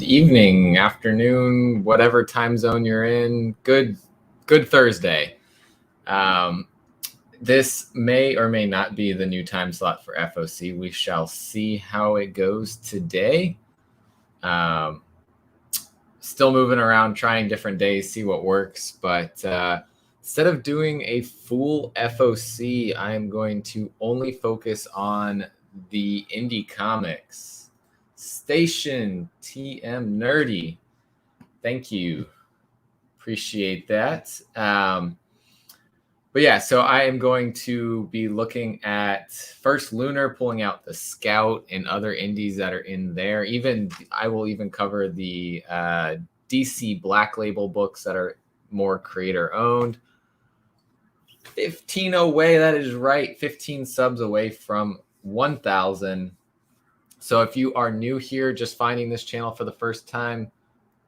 evening, afternoon, whatever time zone you're in. Good Thursday. This may or may not be the new time slot for FOC. We shall see how it goes today. Still moving around, trying different days, see what works. But instead of doing a full FOC, I am going to only focus on the indie comics. Station TM Nerdy. Thank you. Appreciate that. But yeah, so I am going to be looking at first Lunar, pulling out the Scout and other indies that are in there. I will even cover the DC Black Label books that are more creator owned. 15 away, that is right. 15 subs away from 1,000. So if you are new here, just finding this channel for the first time,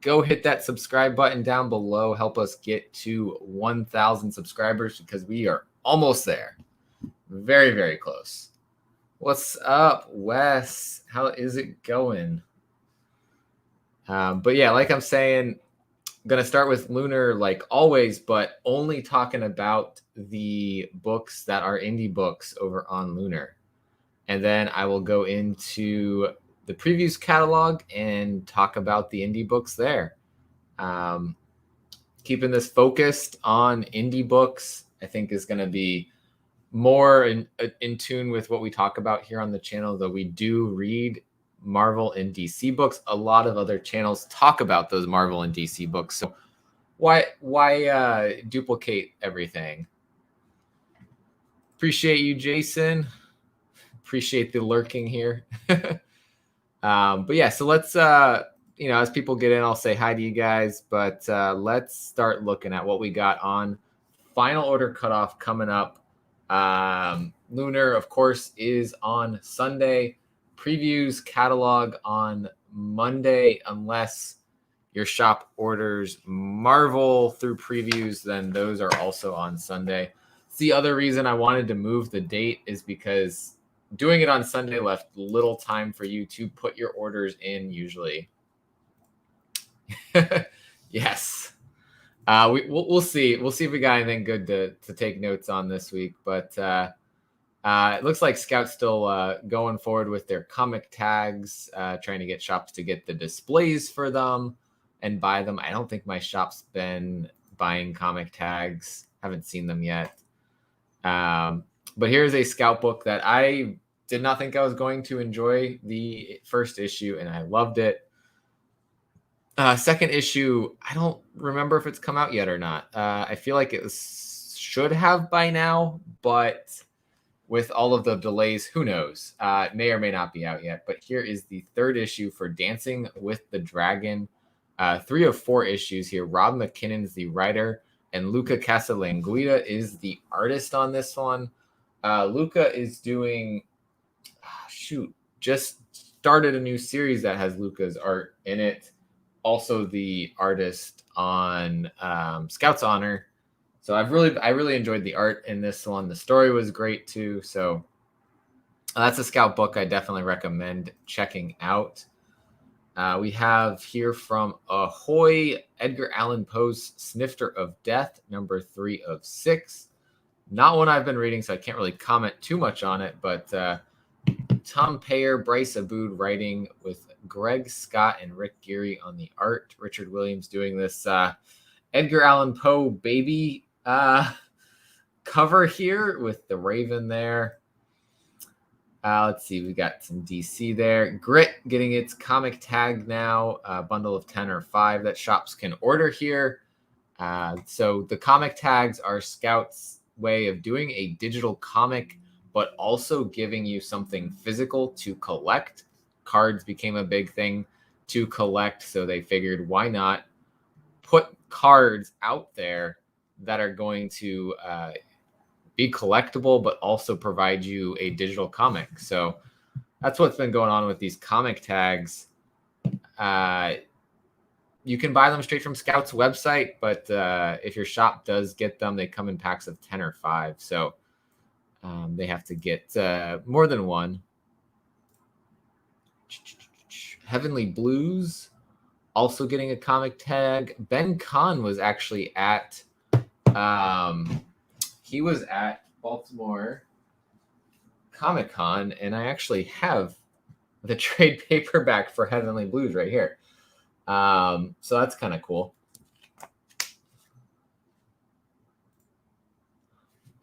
go hit that subscribe button down below. Help us get to 1,000 subscribers because we are almost there. Very, very close. What's up, Wes? How is it going? But yeah, like I'm saying, I'm going to start with Lunar like always, but only talking about the books that are indie books over on Lunar. And then I will go into the previews catalog and talk about the indie books there. Keeping this focused on indie books, I think is going to be more in tune with what we talk about here on the channel, though we do read Marvel and DC books. A lot of other channels talk about those Marvel and DC books. So why duplicate everything? Appreciate you, Jason. Appreciate the lurking here. But yeah, so let's, as people get in, I'll say hi to you guys. But let's start looking at what we got on Final Order Cutoff coming up. Lunar, of course, is on Sunday. Previews catalog on Monday, unless your shop orders Marvel through previews, then those are also on Sunday. It's the other reason I wanted to move the date is because doing it on Sunday left little time for you to put your orders in usually. Yes. We'll see. We'll see if we got anything good to take notes on this week. But it looks like Scout's still going forward with their comic tags, trying to get shops to get the displays for them and buy them. I don't think my shop's been buying comic tags. Haven't seen them yet. But here's a Scout book that I did not think I was going to enjoy the first issue, and I loved it. Second issue, I don't remember if it's come out yet or not. I feel like it should have by now, but with all of the delays, who knows? It may or may not be out yet. But here is the third issue for Dancing with the Dragon. 3 of 4 issues here. Rob McKinnon's the writer, and Luca Casalanguida is the artist on this one. Luca is doing, just started a new series that has Luca's art in it. Also the artist on Scout's Honor. So I really enjoyed the art in this one. The story was great too. So that's a Scout book I definitely recommend checking out. We have here from Ahoy, Edgar Allan Poe's Snifter of Death, number 3 of 6. Not one I've been reading, so I can't really comment too much on it, but Tom Payer, Bryce Abood writing with Greg Scott and Rick Geary on the art. Richard Williams doing this Edgar Allan Poe baby cover here with the Raven there. Let's see, we got some DC there. Grit getting its comic tag now, a bundle of 10 or 5 that shops can order here. So the comic tags are Scout's way of doing a digital comic, but also giving you something physical to collect. Cards became a big thing to collect, so they figured why not put cards out there that are going to be collectible, but also provide you a digital comic. So that's what's been going on with these comic tags. You can buy them straight from Scout's website, but if your shop does get them, they come in packs of 10 or 5. So they have to get more than one. Heavenly Blues also getting a comic tag. Ben Kahn was actually at he was at Baltimore Comic Con, and I actually have the trade paperback for Heavenly Blues right here. So that's kind of cool.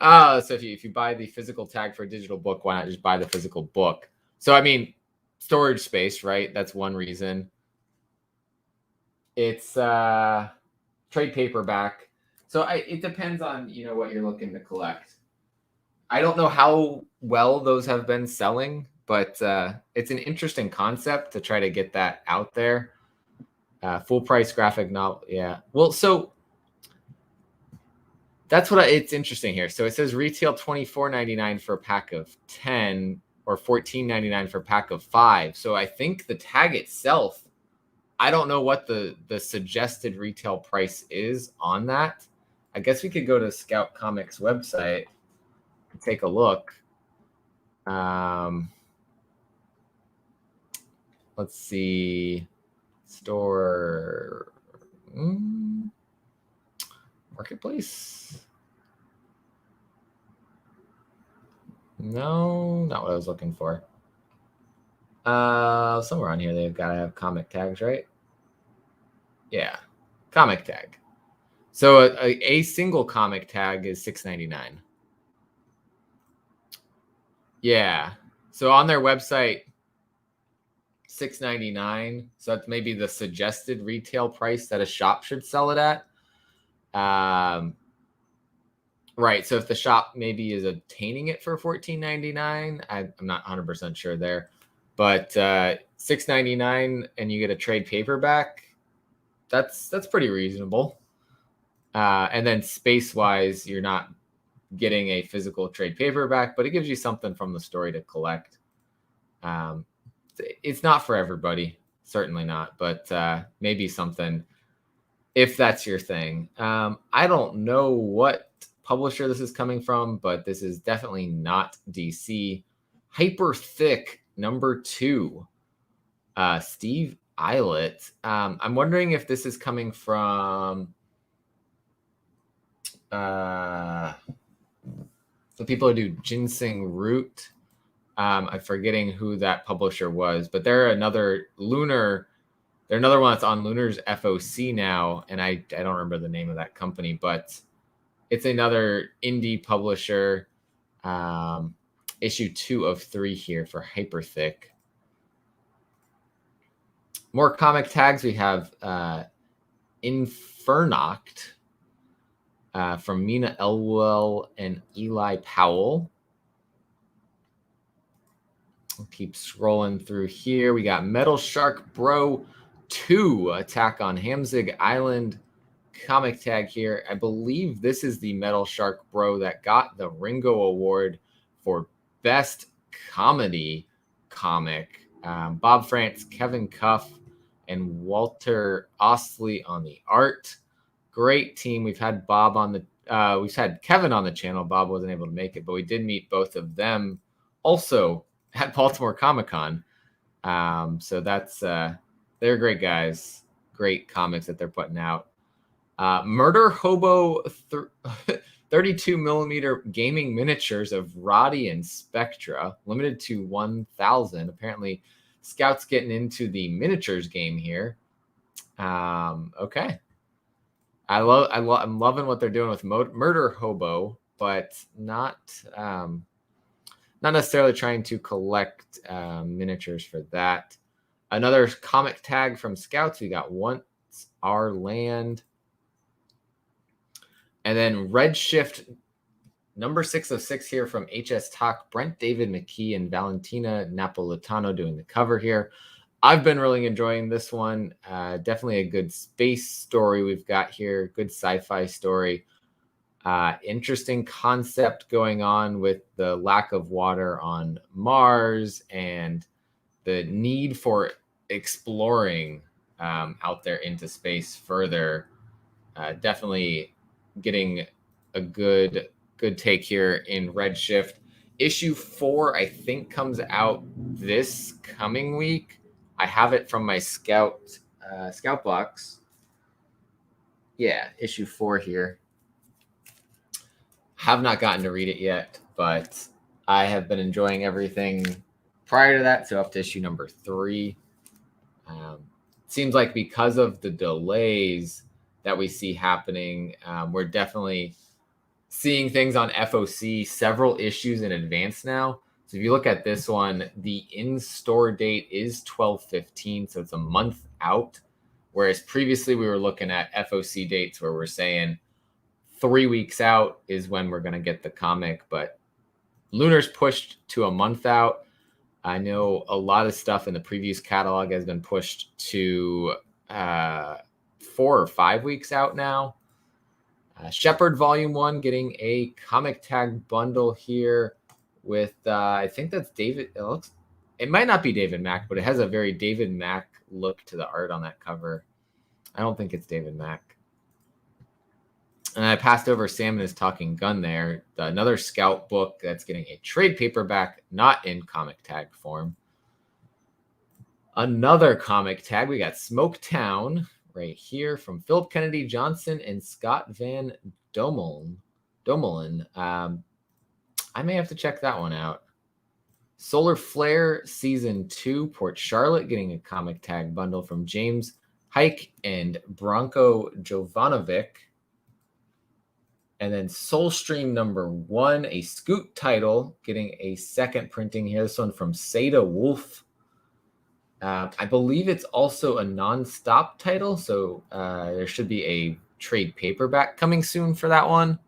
So if you buy the physical tag for a digital book, why not just buy the physical book? So I mean, storage space, right? That's one reason. It's trade paperback. So it depends on what you're looking to collect. I don't know how well those have been selling, but it's an interesting concept to try to get that out there. Full price graphic novel, yeah. Well, so that's it's interesting here. So it says retail $24.99 for a pack of 10 or $14.99 for a pack of 5. So I think the tag itself, I don't know what the suggested retail price is on that. I guess we could go to Scout Comics website and take a look. Let's see. Store marketplace. No, not what I was looking for. Somewhere on here they've got to have comic tags, right? Yeah, comic tag. So a single comic tag is $6.99. Yeah. So on their website, $6.99. So that's maybe the suggested retail price that a shop should sell it at. Right. So if the shop maybe is obtaining it for $14.99, I'm not 100% sure there, but $6.99 and you get a trade paperback. That's pretty reasonable. And then space wise, you're not getting a physical trade paperback, but it gives you something from the story to collect. It's not for everybody, certainly not, but maybe something if that's your thing. I don't know what publisher this is coming from, but this is definitely not DC. Hyper Thick #2, Steve Eilert. I'm wondering if this is coming from the people who do Ginseng Root. I'm forgetting who that publisher was, but they're another one that's on Lunar's FOC now, and I don't remember the name of that company, but it's another indie publisher. Issue 2 of 3 here for Hyperthick. More comic tags. We have Infernoct from Mina Elwell and Eli Powell. We'll keep scrolling through here. We got Metal Shark Bro 2, Attack on Hamzig Island comic tag here. I believe this is the Metal Shark Bro that got the Ringo Award for Best Comedy Comic. Bob France, Kevin Cuff, and Walter Ostley on the art. Great team. We've had we've had Kevin on the channel. Bob wasn't able to make it, but we did meet both of them also at Baltimore Comic-Con. So that's they're great guys. Great comics that they're putting out. Murder Hobo 32 millimeter gaming miniatures of Roddy and Spectra, limited to 1,000. Apparently, Scout's getting into the miniatures game here. Okay, I'm loving what they're doing with Murder Hobo, but not necessarily trying to collect miniatures for that. Another comic tag from Scouts. We got Once Our Land. And then Redshift #6 of 6 here from HS Talk. Brent David McKee and Valentina Napolitano doing the cover here. I've been really enjoying this one. Definitely a good space story we've got here. Good sci-fi story. Interesting concept going on with the lack of water on Mars and the need for exploring out there into space further. Definitely getting a good take here in Redshift. Issue 4, I think, comes out this coming week. I have it from my Scout Scout Box. Yeah, issue 4 here. Have not gotten to read it yet, but I have been enjoying everything prior to that, so up to issue number 3. Seems like because of the delays that we see happening, we're definitely seeing things on FOC several issues in advance now. So if you look at this one, the in-store date is 12/15, so it's a month out. Whereas previously we were looking at FOC dates where we're saying 3 weeks out is when we're going to get the comic, but Lunar's pushed to a month out. I know a lot of stuff in the previews catalog has been pushed to 4 or 5 weeks out now. Shepherd Volume 1 getting a comic tag bundle here with, I think that's David. It might not be David Mack, but it has a very David Mack look to the art on that cover. I don't think it's David Mack. And I passed over Sam and His Talking Gun there. Another Scout book that's getting a trade paperback, not in comic tag form. Another comic tag. We got Smoketown right here from Philip Kennedy Johnson and Scott Van Domelin. I may have to check that one out. Solar Flare Season 2, Port Charlotte, getting a comic tag bundle from James Hike and Branko Jovanovic. And then Soulstream number 1, a Scoot title, getting a second printing here. This one from Seda Wolf. I believe it's also a non-stop title, so there should be a trade paperback coming soon for that one.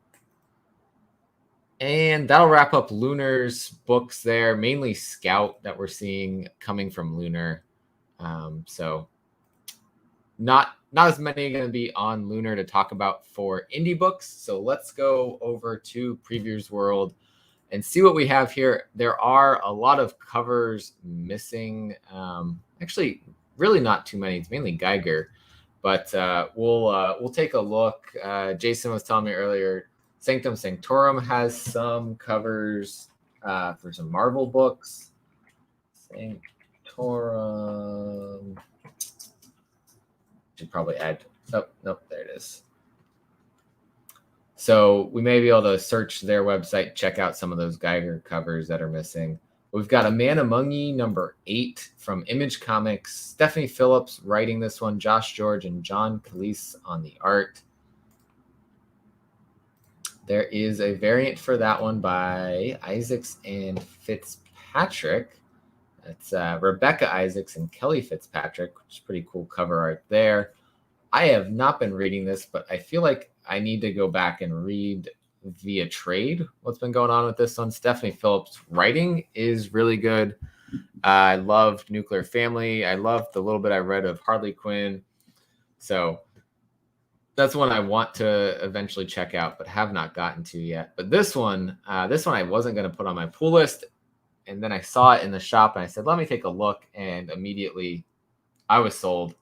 And that'll wrap up Lunar's books there, mainly Scout that we're seeing coming from Lunar. So not as many going to be on Lunar to talk about for indie books. So let's go over to Previews World and see what we have here. There are a lot of covers missing. Actually, really not too many. It's mainly Geiger, but we'll take a look. Jason was telling me earlier, Sanctum Sanctorum has some covers for some Marvel books. Sanctorum. Should probably add. Oh, nope, there it is. So we may be able to search their website, check out some of those Geiger covers that are missing. We've got A Man Among Ye, number 8 from Image Comics. Stephanie Phillips writing this one, Josh George and John Calise on the art. There is a variant for that one by Isaacs and Fitzpatrick. That's Rebecca Isaacs and Kelly Fitzpatrick, which is pretty cool cover art there. I have not been reading this, but I feel like I need to go back and read via trade what's been going on with this one. Stephanie Phillips' writing is really good. I loved Nuclear Family. I loved the little bit I read of Harley Quinn. So that's one I want to eventually check out, but have not gotten to yet. But this one I wasn't going to put on my pool list. And then I saw it in the shop and I said, let me take a look. And immediately I was sold.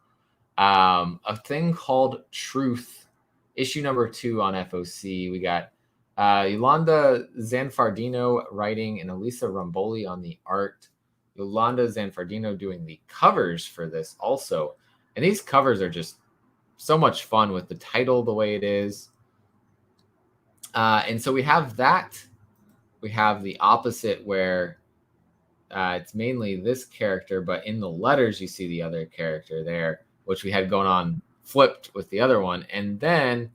A thing called Truth, issue number 2 on FOC. We got Yolanda Zanfardino writing and Elisa Ramboli on the art. Yolanda Zanfardino doing the covers for this also. And these covers are just so much fun with the title the way it is. And so we have that. We have the opposite where it's mainly this character, but in the letters you see the other character there, which we had going on flipped with the other one. And then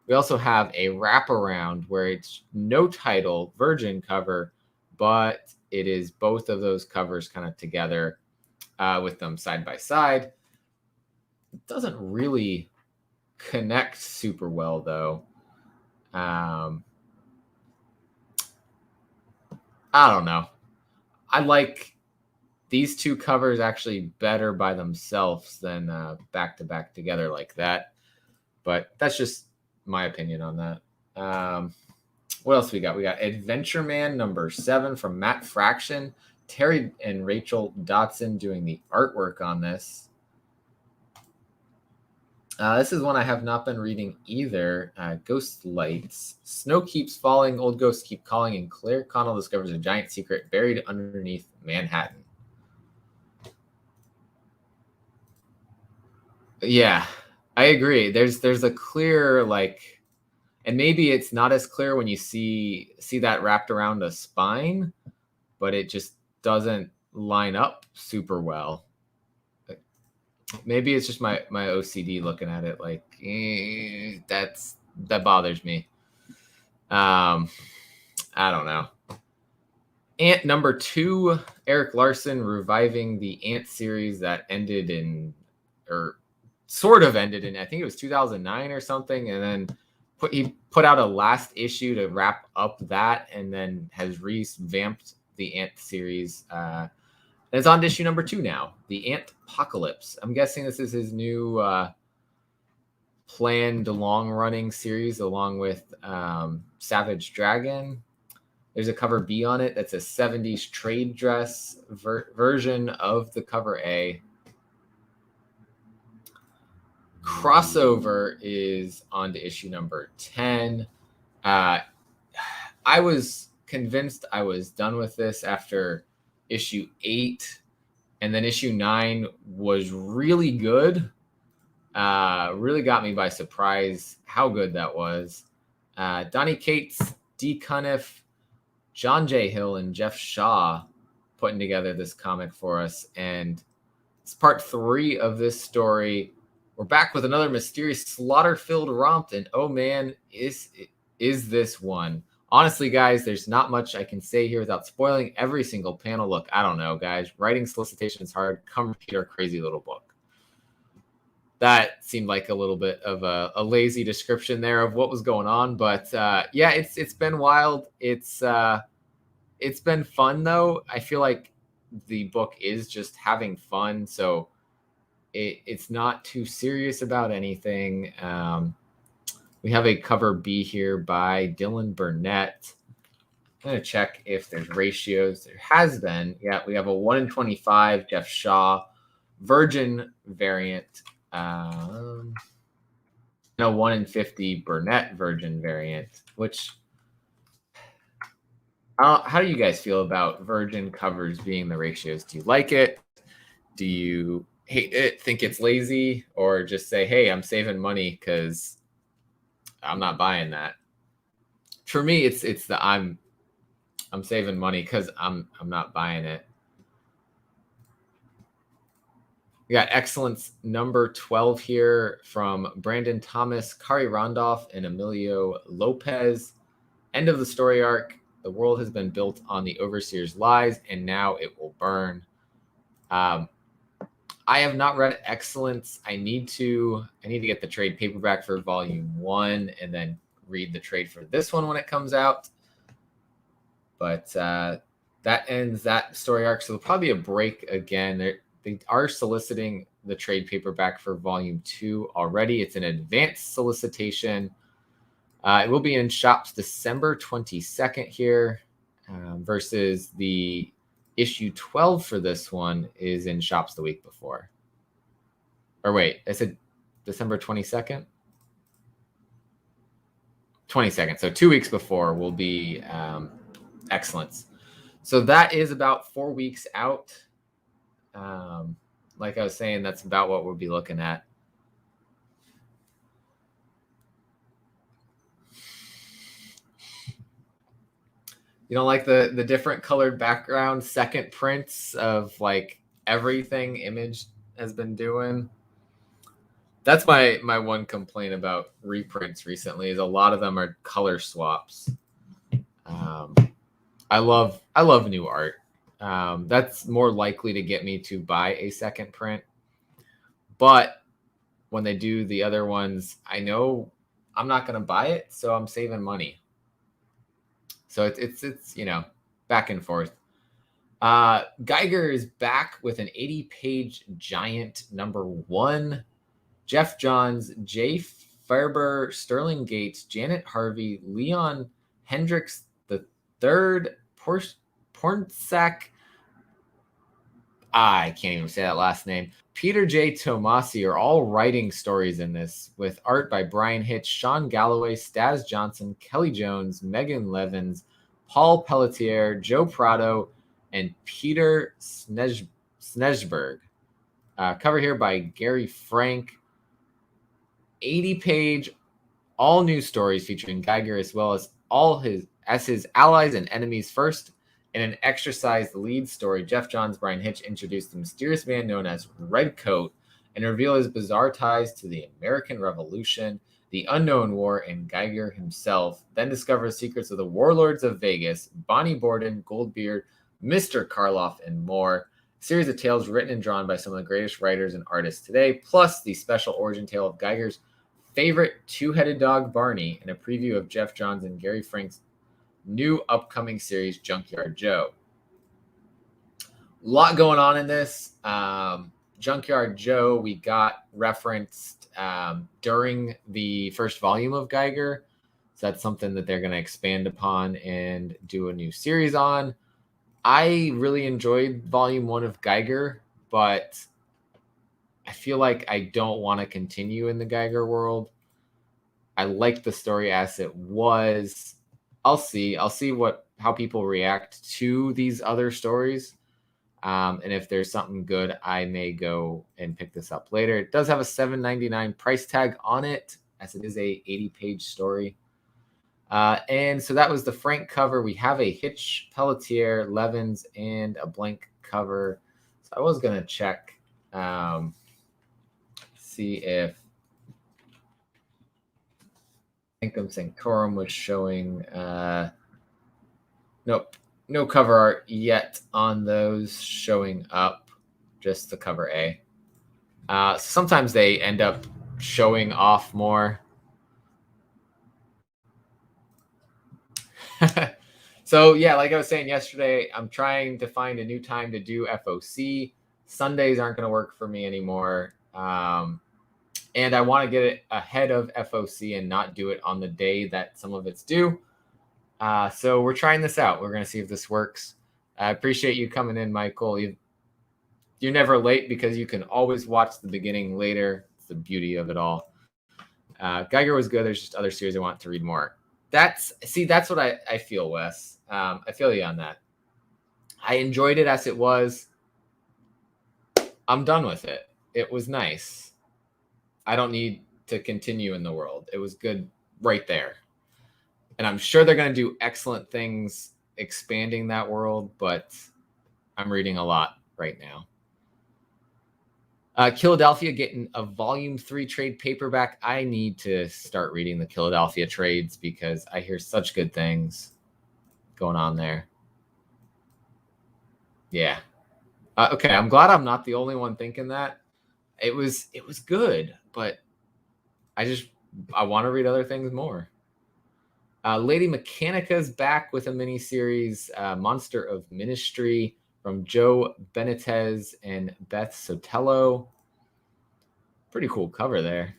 we also have a wraparound where it's no title, Virgin cover, but it is both of those covers kind of together with them side by side. It doesn't really connect super well, though. I don't know. I like these two covers actually better by themselves than back to back together like that. But that's just my opinion on that. What else we got? We got Adventure Man number 7 from Matt Fraction. Terry and Rachel Dotson doing the artwork on this. This is one I have not been reading either. Ghost Lights. Snow keeps falling, old ghosts keep calling, and Claire Connell discovers a giant secret buried underneath Manhattan. Yeah, I agree. There's a clear like, and maybe it's not as clear when you see that wrapped around a spine, but it just doesn't line up super well. Maybe it's just my OCD looking at it like that bothers me. I don't know. Ant number 2, Eric Larson reviving the Ant series that ended in, or sort of ended in, I think it was 2009 or something, and then he put out a last issue to wrap up that, and then has revamped the Ant series. And it's on to issue number 2 now, the Ant Apocalypse. I'm guessing this is his new planned long-running series along with Savage Dragon. There's a cover B on it that's a 70s trade dress version of the cover A. Crossover is on to issue number 10. I was convinced I was done with this after issue 8, and then issue 9 was really good. Really got me by surprise how good that was. Donnie Cates, D. Cuniff, John J. Hill, and Jeff Shaw putting together this comic for us. And it's part 3 of this story. We're back with another mysterious slaughter-filled romp, and oh man, is this one. Honestly, guys, there's not much I can say here without spoiling every single panel. Look, I don't know, guys. Writing solicitation is hard. Come read our crazy little book. That seemed like a little bit of a lazy description there of what was going on. But yeah, it's been wild. It's been fun, though. I feel like the book is just having fun. So it's not too serious about anything. We have a cover B here by Dylan Burnett. I'm going to check if there's ratios. There has been. Yeah, we have a 1-in-25 Jeff Shaw Virgin variant. No, 1-in-50 Burnett Virgin variant, which how do you guys feel about Virgin covers being the ratios? Do you like it? Do you hate it, think it's lazy, or just say, hey, I'm saving money because I'm not buying that? For me, it's the I'm saving money because I'm not buying it. We got Excellence number 12 here from Brandon Thomas, Kari Randolph, and Emilio Lopez. End of the story arc. The world has been built on the Overseer's lies, and now it will burn. I have not read Excellence. I need to get the trade paperback for volume 1 and then read the trade for this one when it comes out. But that ends that story arc. So there'll probably be a break again. They are soliciting the trade paperback for volume 2 already. It's an advanced solicitation. It will be in shops December 22nd here, versus the issue 12 for this one is in shops the week before. Or wait, I said December 22nd? 22nd. So 2 weeks before will be Excellence. So that is about 4 weeks out. Like I was saying, that's about what we'll be looking at. You don't like the different colored background second prints of like everything Image has been doing? That's my one complaint about reprints recently, is a lot of them are color swaps. I love new art. That's more likely to get me to buy a second print. But when they do the other ones, I know I'm not going to buy it, so I'm saving money. So it's back and forth. Geiger is back with an 80-page giant number 1. Jeff Johns, Jay Farber, Sterling Gates, Janet Harvey, Leon Hendricks III, Pornsak, I can't even say that last name, Peter J. Tomasi are all writing stories in this, with art by Brian Hitch, Sean Galloway, Staz Johnson, Kelly Jones, Megan Levins, Paul Pelletier, Joe Prado, and Peter Snesberg. Cover here by Gary Frank. 80-page all new stories featuring Geiger as well as his allies and enemies. First, in an extra-sized lead story, Jeff Johns' Brian Hitch introduced the mysterious man known as Redcoat and reveal his bizarre ties to the American Revolution, the Unknown War, and Geiger himself. Then discover secrets of the warlords of Vegas, Bonnie Borden, Goldbeard, Mr. Karloff, and more. A series of tales written and drawn by some of the greatest writers and artists today, plus the special origin tale of Geiger's favorite two-headed dog, Barney, and a preview of Jeff Johns and Gary Frank's new upcoming series, Junkyard Joe. A lot going on in this. Junkyard Joe, we got referenced during the first volume of Geiger. So that's something that they're going to expand upon and do a new series on. I really enjoyed volume 1 of Geiger, but I feel like I don't want to continue in the Geiger world. I like the story as it was. I'll see how people react to these other stories. And if there's something good, I may go and pick this up later. It does have a $7.99 price tag on it, as it is a 80-page story. And so that was the Frank cover. We have a Hitch, Pelletier, Levins, and a blank cover. So I was going to check, see if Income Sanctorum was showing. Nope. No cover art yet on those showing up, just the cover A. Sometimes they end up showing off more. So, yeah, like I was saying yesterday, I'm trying to find a new time to do FOC. Sundays aren't going to work for me anymore. And I want to get it ahead of FOC and not do it on the day that some of it's due. So we're trying this out. We're going to see if this works. I appreciate you coming in, Michael. You're never late because you can always watch the beginning later. It's the beauty of it all. Geiger was good. There's just other series I want to read more. That's what I feel, Wes. I feel you on that. I enjoyed it as it was. I'm done with it. It was nice. I don't need to continue in the world. It was good right there. And I'm sure they're going to do excellent things expanding that world, but I'm reading a lot right now. Philadelphia getting a volume 3 trade paperback. I need to start reading the Philadelphia trades because I hear such good things going on there. Yeah. Okay, I'm glad I'm not the only one thinking that. It was good, but I want to read other things more. Lady Mechanica's back with a miniseries, Monster of Ministry, from Joe Benitez and Beth Sotelo. Pretty cool cover there.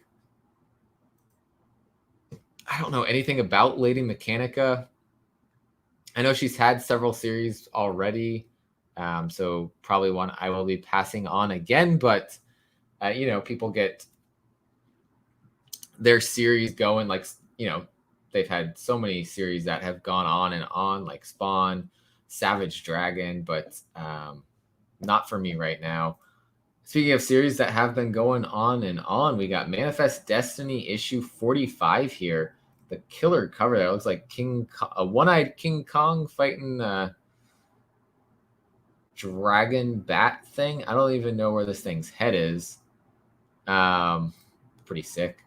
I don't know anything about Lady Mechanica. I know she's had several series already, so probably one I will be passing on again. But, people get their series going, like, they've had so many series that have gone on and on, like Spawn, Savage Dragon, but not for me right now. Speaking of series that have been going on and on, we got Manifest Destiny issue 45 here. The killer cover that looks like a one-eyed King Kong fighting a dragon bat thing. I don't even know where this thing's head is. Pretty sick.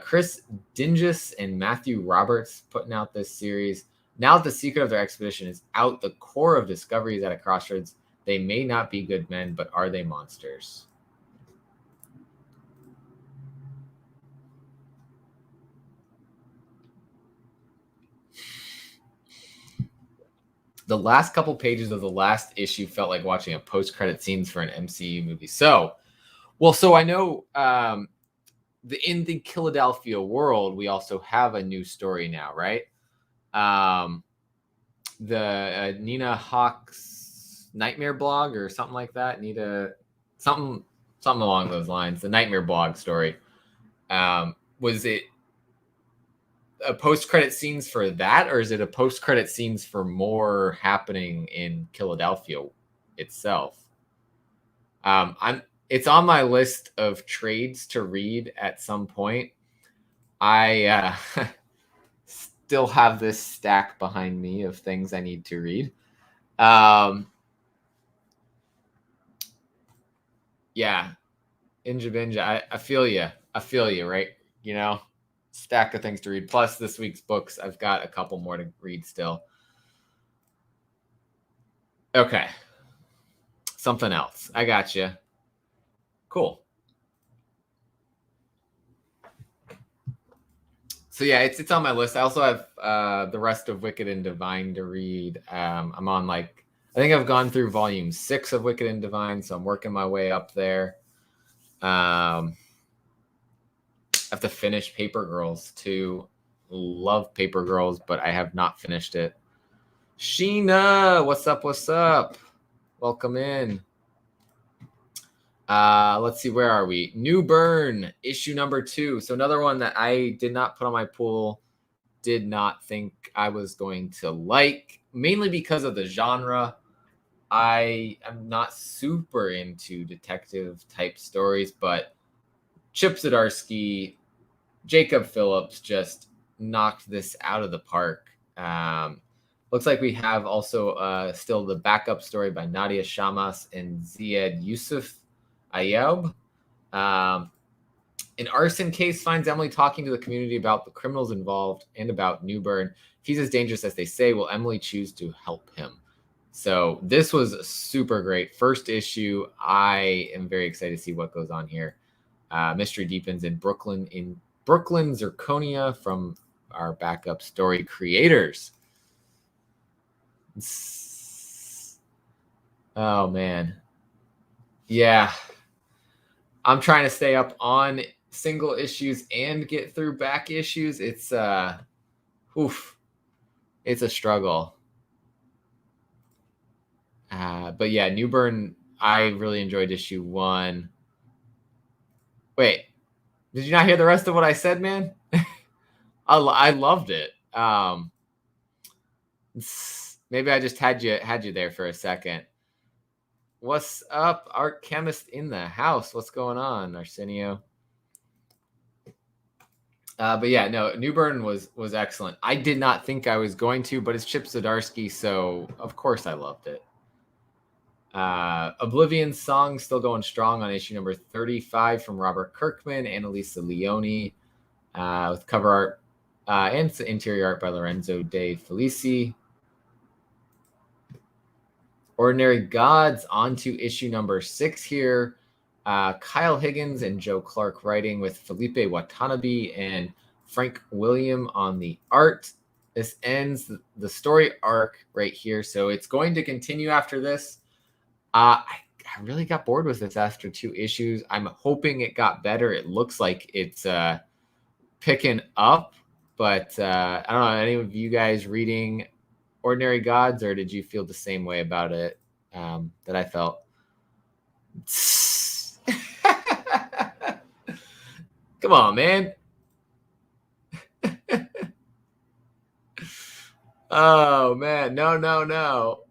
Chris Dingus and Matthew Roberts putting out this series. Now that the secret of their expedition is out, the core of Discovery is at a crossroads. They may not be good men, but are they monsters? The last couple pages of the last issue felt like watching a post-credit scenes for an MCU movie. So I know in the Philadelphia world, we also have a new story now, right? The Nina Hawk's Nightmare blog or something like that. Something along those lines. The Nightmare blog story. Was it a post-credit scenes for that, or is it a post-credit scenes for more happening in Philadelphia itself? I'm it's on my list of trades to read at some point. I still have this stack behind me of things I need to read. Yeah, Inja Binja, I feel you. I feel you, right? You know, stack of things to read. Plus this week's books, I've got a couple more to read still. Okay. Something else. I got you. Cool. So yeah, it's on my list. I also have the rest of Wicked and Divine to read. I'm on I think I've gone through volume 6 of Wicked and Divine, so I'm working my way up there. I have to finish Paper Girls too. Love Paper Girls, but I have not finished it. Sheena, what's up? What's up? Welcome in. Let's see, where are we? New Burn, issue number 2. So another one that I did not put on my pool, did not think I was going to like, mainly because of the genre. I am not super into detective type stories, but Chip Zdarsky, Jacob Phillips just knocked this out of the park. Looks like we have also still the backup story by Nadia Shamas and Ziad Yusuf Ayub. An arson case finds Emily talking to the community about the criminals involved and about Newburn. If he's as dangerous as they say, will Emily choose to help him? So this was super great. First issue. I am very excited to see what goes on here. Mystery deepens in Brooklyn Zirconia from our backup story creators. Oh man. Yeah. I'm trying to stay up on single issues and get through back issues. It's it's a struggle. But yeah, Newburn, I really enjoyed issue 1. Wait, did you not hear the rest of what I said, man? I loved it. Maybe I just had you there for a second. What's up, Art Chemist in the house? What's going on, Arsenio? But yeah, no, Newburn was excellent. I did not think I was going to, but it's Chip Zdarsky, so of course I loved it. Oblivion Song still going strong on issue number 35 from Robert Kirkman, Annalisa Leone, with cover art and interior art by Lorenzo De Felici. Ordinary Gods on to issue number 6 here. Kyle Higgins and Joe Clark writing, with Felipe Watanabe and Frank William on the art. This ends the story arc right here, so it's going to continue after this. I really got bored with this after 2 issues. I'm hoping it got better. It looks like it's picking up, but I don't know, any of you guys reading Ordinary Gods, or did you feel the same way about it that I felt? Come on, man. Oh man, no.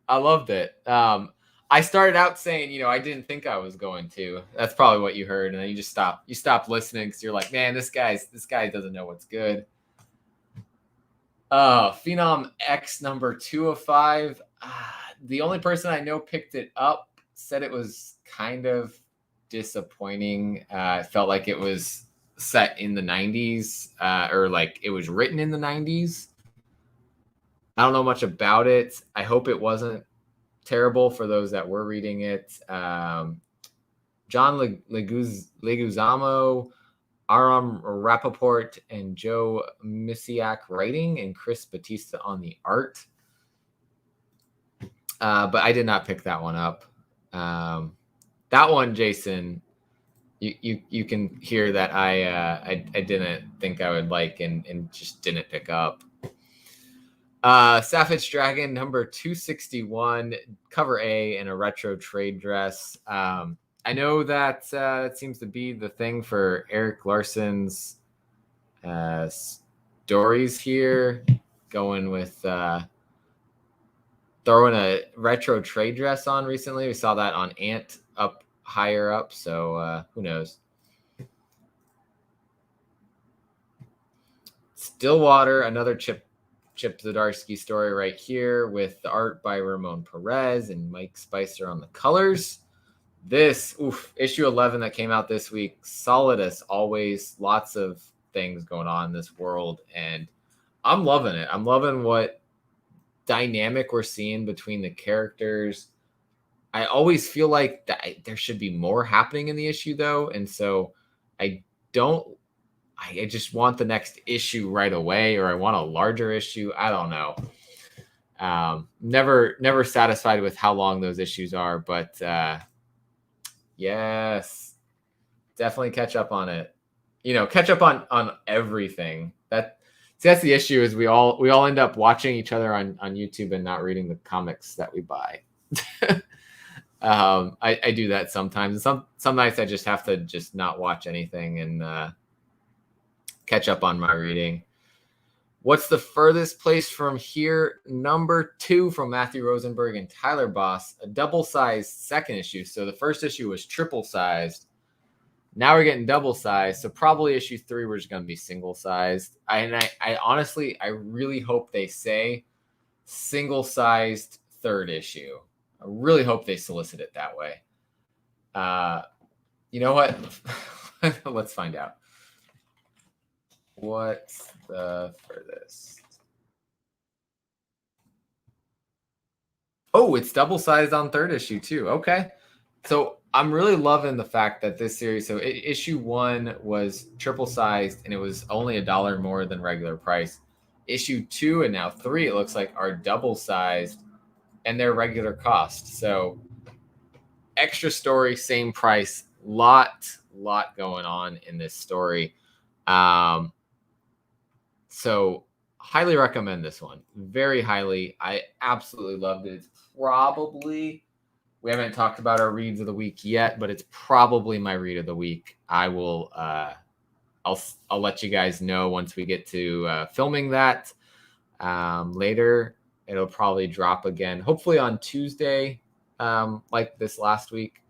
I loved it. I started out saying, I didn't think I was going to. That's probably what you heard, and then you just stopped. You stopped listening because you're like, man, this guy doesn't know what's good. Phenom X number 2 of 5. The only person I know picked it up said it was kind of disappointing. It felt like it was set in the 90s, or like it was written in the 90s. I don't know much about it. I hope it wasn't terrible for those that were reading it. John Leguizamo, Aram Rappaport, and Joe Misiak writing, and Chris Batista on the art. But I did not pick that one up. That one, Jason, you can hear that I didn't think I would like, and just didn't pick up. Savage Dragon number 261, cover A in a retro trade dress. I know that it seems to be the thing for Eric Larson's stories here, going with throwing a retro trade dress on recently. We saw that on Ant up higher up, so who knows. Stillwater, another Chip Zdarsky story right here with the art by Ramon Perez and Mike Spicer on the colors. This, issue 11 that came out this week, solid as always. Lots of things going on in this world, and I'm loving it. I'm loving what dynamic we're seeing between the characters. I always feel like there should be more happening in the issue, though, and so I just want the next issue right away, or I want a larger issue. I don't know. Never satisfied with how long those issues are, but yes, definitely catch up on it. Catch up on everything. That's the issue, is we all end up watching each other on YouTube and not reading the comics that we buy. I do that sometimes. Some nights I just have to just not watch anything and catch up on my reading. What's the furthest place from here? Number 2 from Matthew Rosenberg and Tyler Boss, a double-sized second issue. So the first issue was triple-sized. Now we're getting double-sized. So probably issue 3 we're just going to be single-sized. I honestly, I really hope they say single-sized third issue. I really hope they solicit it that way. You know what? Let's find out. What's the furthest? Oh, it's double-sized on third issue too. Okay. So I'm really loving the fact that this series, so issue 1 was triple-sized and it was only $1 more than regular price. Issue 2 and now 3, it looks like, are double-sized and their regular cost. So extra story, same price. Lot going on in this story. So highly recommend this one. Very highly. I absolutely loved it. It's probably, we haven't talked about our reads of the week yet, but it's probably my read of the week. I will I'll let you guys know once we get to filming that. Later it'll probably drop again, hopefully on Tuesday, like this last week.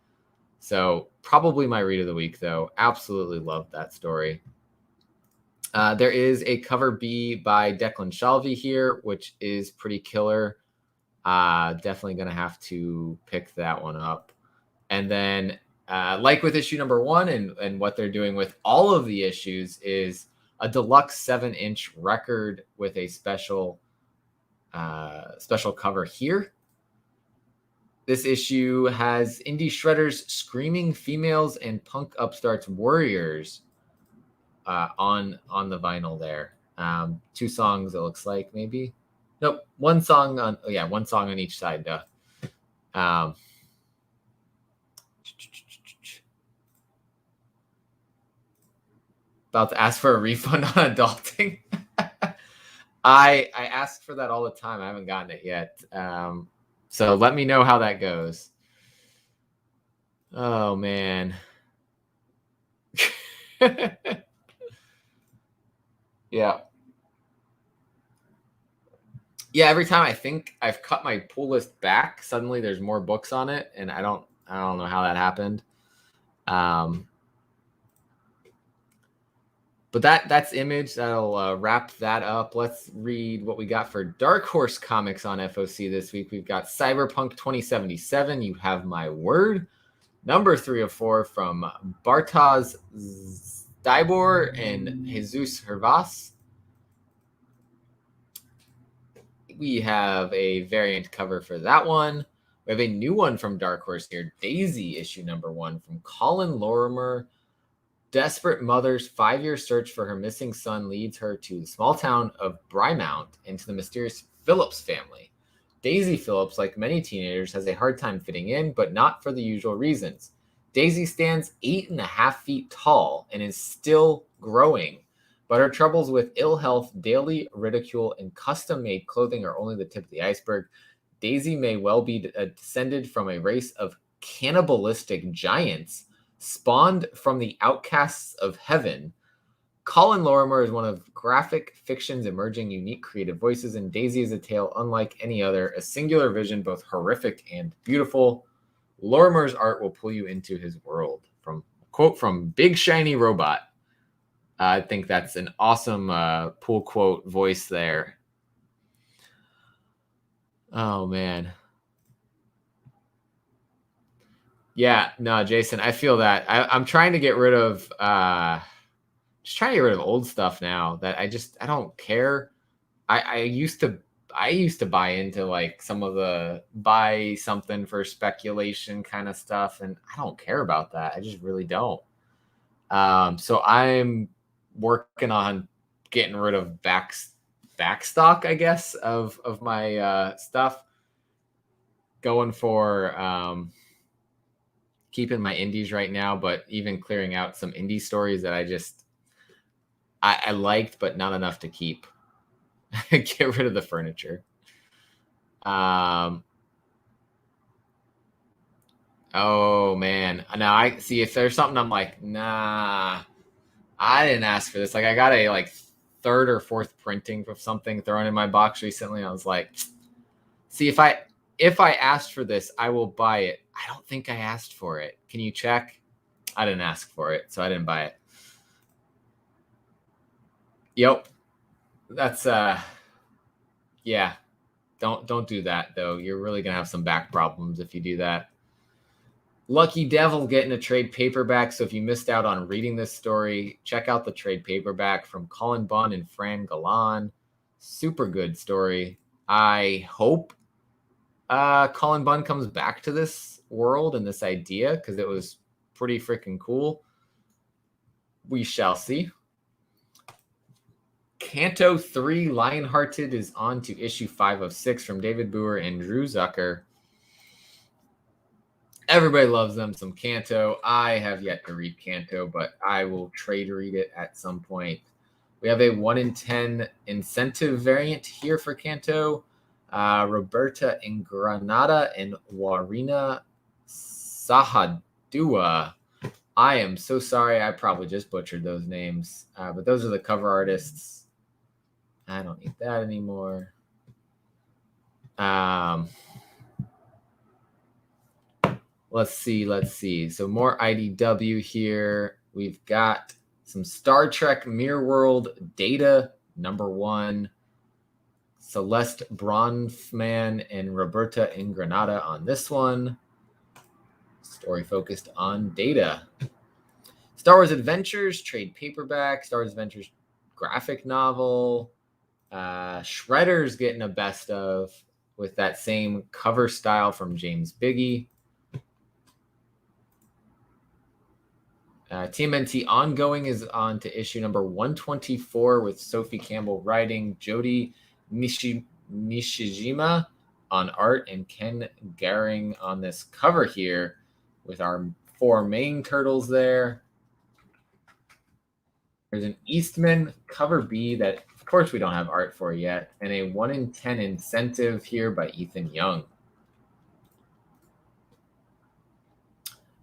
So probably my read of the week, though. Absolutely loved that story. There is a cover B by Declan Shalvey here, which is pretty killer. Definitely going to have to pick that one up. And then, like with issue number 1 and what they're doing with all of the issues, is a deluxe 7-inch record with a special cover here. This issue has indie shredders, screaming females, and punk upstarts warriors on the vinyl there. 2 songs, it looks like, maybe. Nope, one song on each side. About to ask for a refund on adulting. I ask for that all the time. I haven't gotten it yet. So let me know how that goes. Oh, man. Yeah. Every time I think I've cut my pull list back, suddenly there's more books on it, and I don't know how that happened. But that's Image. That'll wrap that up. Let's read what we got for Dark Horse Comics on FOC this week. We've got Cyberpunk 2077, You Have My Word. Number 3 of 4 from Bartosz Dybor and Jesus Hervas. We have a variant cover for that one. We have a new one from Dark Horse here, Daisy, issue number 1 from Colin Lorimer. Desperate mother's 5-year search for her missing son leads her to the small town of Brymount and to the mysterious Phillips family. Daisy Phillips, like many teenagers, has a hard time fitting in, but not for the usual reasons. Daisy stands 8.5 feet tall and is still growing, but her troubles with ill health, daily ridicule, and custom-made clothing are only the tip of the iceberg. Daisy may well be descended from a race of cannibalistic giants spawned from the outcasts of heaven. Colin Lorimer is one of graphic fiction's emerging unique creative voices, and Daisy is a tale unlike any other, a singular vision, both horrific and beautiful. Lorimer's art will pull you into his world. From quote from Big Shiny Robot. I think that's an awesome pull quote voice there. Oh, man. Yeah, no, Jason, I feel that. I'm trying to get rid of just trying to get rid of old stuff now that I don't care. I used to buy into like some of the buy something for speculation kind of stuff, and I don't care about that. I just really don't. So I'm working on getting rid of backstock, I guess, of my stuff. Going for keeping my indies right now, but even clearing out some indie stories that I liked, but not enough to keep. Get rid of the furniture. Oh man. Now I see if there's something I'm like, nah, I didn't ask for this. Like I got a like third or fourth printing of something thrown in my box recently. I was like, see if I asked for this, I will buy it. I don't think I asked for it. Can you check? I didn't ask for it, so I didn't buy it. Yep. That's yeah. Don't do that though. You're really gonna have some back problems if you do that. Lucky Devil getting a trade paperback. So if you missed out on reading this story, check out the trade paperback from Colin Bunn and Fran Galan. Super good story. I hope Colin Bunn comes back to this world and this idea because it was pretty freaking cool. We shall see. Canto 3 Lionhearted is on to issue 5 of 6 from David Boer and Drew Zucker. Everybody loves them some Canto. I have yet to read Canto, but I will trade read it at some point. We have a 1 in 10 incentive variant here for Canto. Roberta Ingranata and Warina Sahadua. I am so sorry. I probably just butchered those names. But those are the cover artists. I don't need that anymore. Let's see. So more IDW here. We've got some Star Trek Mirror World Data #1. Celeste Bronfman and Roberta Ingranata on this one. Story focused on Data. Star Wars Adventures trade paperback. Star Wars Adventures graphic novel. Shredder's getting a best of with that same cover style from James Biggie. TMNT Ongoing is on to issue number 124 with Sophie Campbell writing, Jody Nishijima on art, and Ken Garing on this cover here with our 4 main turtles there. There's an Eastman cover B that, of course, we don't have art for yet, and a 1 in 10 incentive here by Ethan Young.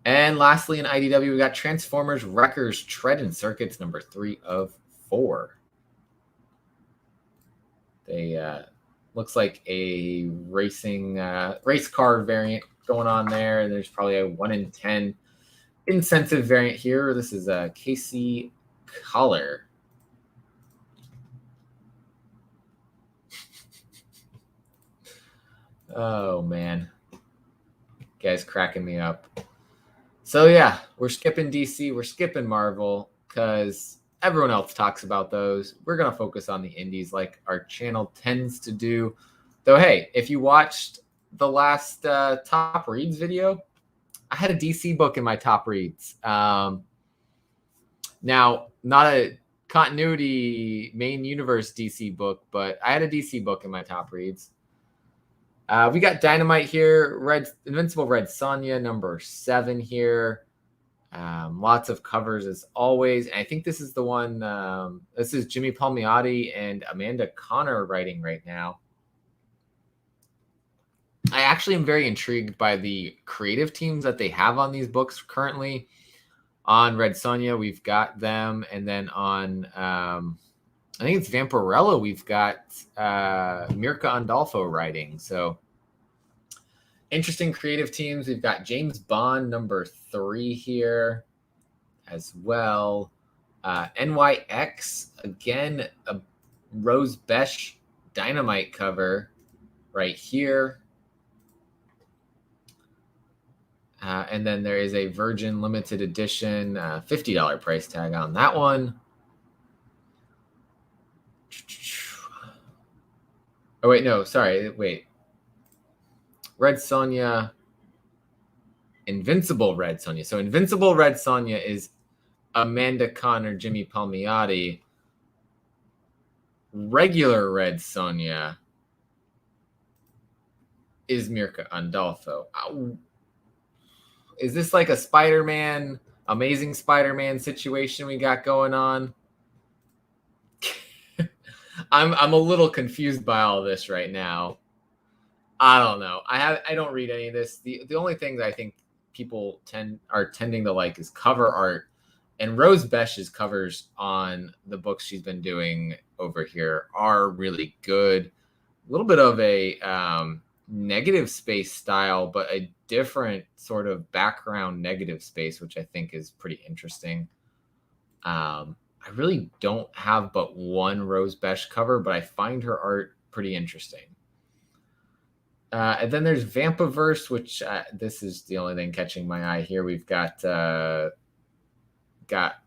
And lastly, in IDW, we got Transformers Wreckers Tread and Circuits number 3 of 4. They looks like a racing race car variant going on there. There's probably a 1 in 10 incentive variant here. This is Casey Collar. Oh man, guys, cracking me up. So yeah, we're skipping DC, we're skipping Marvel because everyone else talks about those. We're gonna focus on the indies like our channel tends to do. Though hey, if you watched the last top reads video, I had a DC book in my top reads. Now, not a continuity main universe DC book, but I had a DC book in my top reads. We got Dynamite here, Invincible Red Sonja, number 7 here. Lots of covers as always. And I think this is the one, this is Jimmy Palmiotti and Amanda Connor writing right now. I actually am very intrigued by the creative teams that they have on these books currently. On Red Sonja, we've got them. And then on, I think it's Vampirella, we've got Mirka Andolfo writing. So interesting creative teams. We've got James Bond #3 here as well. NYX, again, a Rose Besh Dynamite cover right here. And then there is a Virgin limited edition, $50 price tag on that one. Oh, wait, no, sorry. Wait. Red Sonja, Invincible Red Sonja. So Invincible Red Sonja is Amanda Connor, Jimmy Palmiotti. Regular Red Sonja is Mirka Andolfo. Is this like a Spider-Man, Amazing Spider-Man situation we got going on? I'm a little confused by all this right now. I don't know. I don't read any of this. The only thing that I think people are tending to like is cover art, and Rose Besh's covers on the books she's been doing over here are really good. A little bit of a negative space style, but a different sort of background negative space, which I think is pretty interesting. I really don't have but one Rose Besh cover, but I find her art pretty interesting. And then there's Vampiverse, which this is the only thing catching my eye here. We've got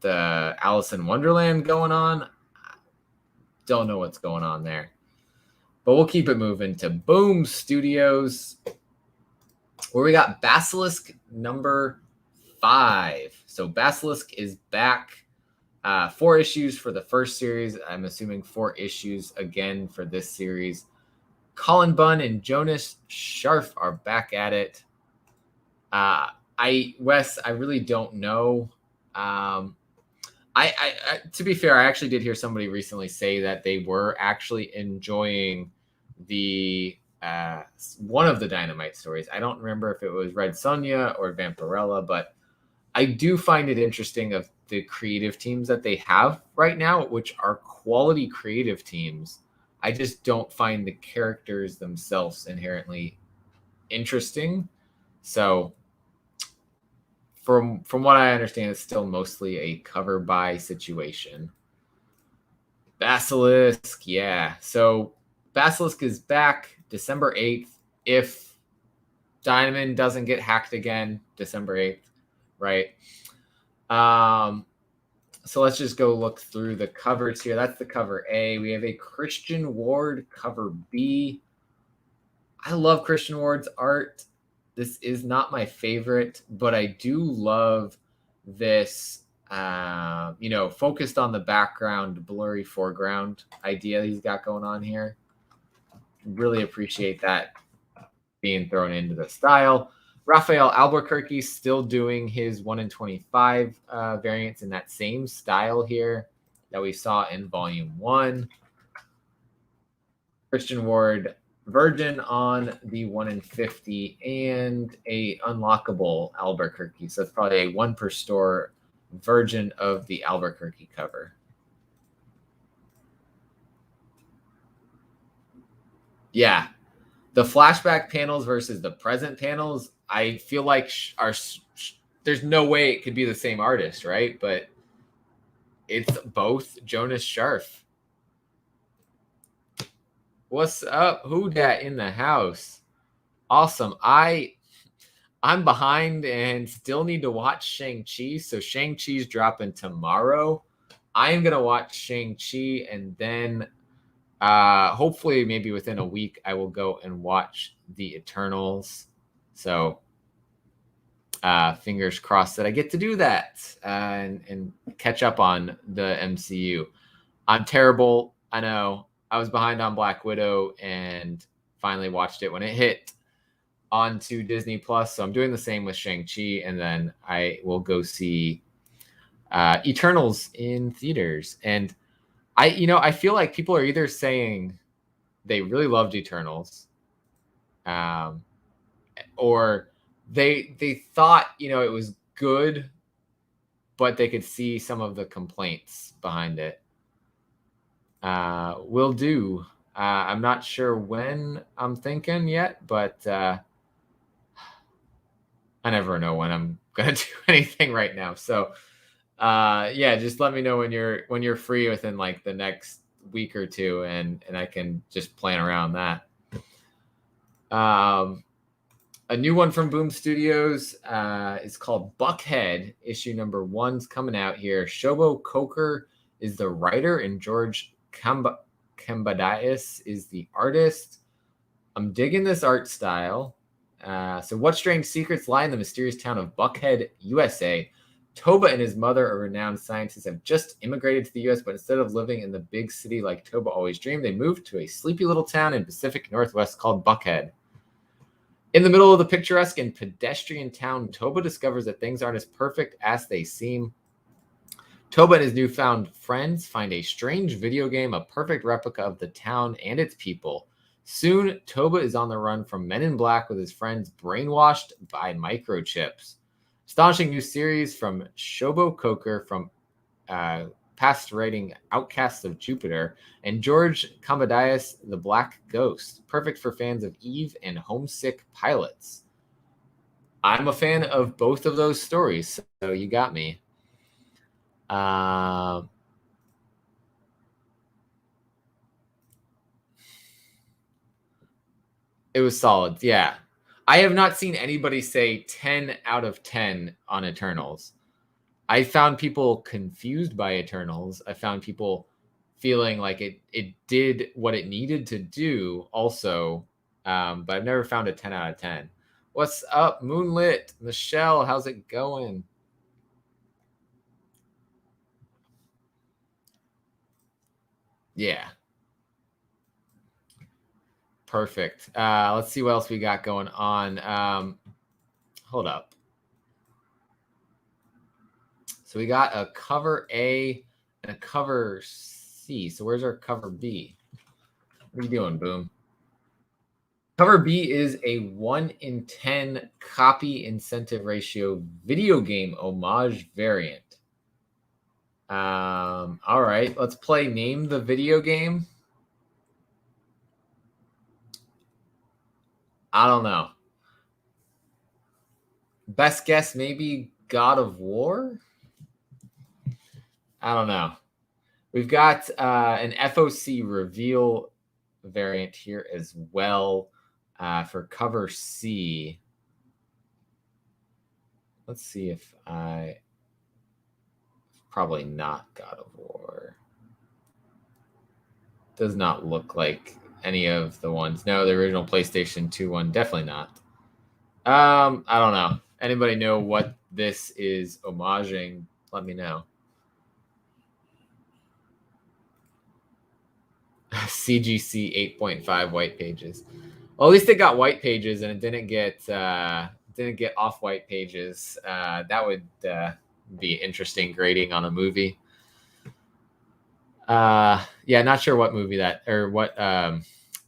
Alice in Wonderland going on. Don't know what's going on there. But we'll keep it moving to Boom Studios, where we got Basilisk #5. So Basilisk is back. 4 issues for the first series. I'm assuming 4 issues again for this series. Colin Bunn and Jonas Scharf are back at it. Wes, I really don't know. I to be fair, I actually did hear somebody recently say that they were actually enjoying the one of the Dynamite stories. I don't remember if it was Red Sonja or Vampirella, but I do find it interesting of the creative teams that they have right now, which are quality creative teams. I just don't find the characters themselves inherently interesting. So from what I understand, it's still mostly a cover by situation. Basilisk, yeah. So Basilisk is back December 8th. If Diamond doesn't get hacked again, December 8th, right? So let's just go look through the covers here. That's the cover A. We have a Christian Ward cover B. I love Christian Ward's art. This is not my favorite, but I do love this, focused on the background, blurry foreground idea he's got going on here. Really appreciate that being thrown into the style. Raphael Albuquerque still doing his 1 in 25 variants in that same style here that we saw in Volume 1. Christian Ward Virgin on the 1 in 50 and a unlockable Albuquerque. So it's probably a 1 per store version of the Albuquerque cover. Yeah. The flashback panels versus the present panels, I feel like there's no way it could be the same artist, right? But it's both Jonas Scharf. What's up? Who dat in the house? Awesome. I'm behind and still need to watch Shang-Chi. So Shang-Chi's dropping tomorrow. I am going to watch Shang-Chi, and then hopefully maybe within a week I will go and watch the Eternals. So fingers crossed that I get to do that and catch up on the MCU. I'm terrible. I know. I was behind on Black Widow and finally watched it when it hit onto Disney Plus. So I'm doing the same with Shang-Chi, and then I will go see Eternals in theaters. And I feel like people are either saying they really loved Eternals, or they thought, it was good, but they could see some of the complaints behind it. Will do. I'm not sure when I'm thinking yet, but I never know when I'm gonna do anything right now. So yeah, just let me know when you're free within like the next week or two, and I can just plan around that. A new one from Boom Studios is called Buckhead. Issue number 1's coming out here. Shobo Coker is the writer, and George Kambadias is the artist. I'm digging this art style. So what strange secrets lie in the mysterious town of Buckhead, USA? Toba and his mother, a renowned scientist, have just immigrated to the U.S., but instead of living in the big city like Toba always dreamed, they moved to a sleepy little town in Pacific Northwest called Buckhead. In the middle of the picturesque and pedestrian town, Toba discovers that things aren't as perfect as they seem. Toba and his newfound friends find a strange video game, a perfect replica of the town and its people. Soon, Toba is on the run from Men in Black with his friends brainwashed by microchips. Astonishing new series from Shobo Coker from past writing Outcasts of Jupiter, and George Kambadias, The Black Ghost. Perfect for fans of Eve and Homesick Pilots. I'm a fan of both of those stories, so you got me. It was solid, yeah. I have not seen anybody say 10 out of 10 on Eternals. I found people confused by Eternals. I found people feeling like it did what it needed to do also, but I've never found a 10 out of 10. What's up, Moonlit? Michelle, how's it going? Yeah. Perfect. Let's see what else we got going on. Hold up. So we got a cover A and a cover C. So where's our cover B? What are you doing, Boom? Cover B is a 1 in 10 copy incentive ratio video game homage variant. All right, let's play Name the Video Game. I don't know. Best guess, maybe God of War? I don't know. We've got an FOC reveal variant here as well for cover C. Let's see if probably not God of War. Does not look like any of the ones. No, the original PlayStation 2 one, definitely not. I don't know. Anybody know what this is homaging? Let me know. CGC 8.5 white pages. Well, at least it got white pages and it didn't get off white pages. That would be interesting grading on a movie. Yeah, not sure what movie that or what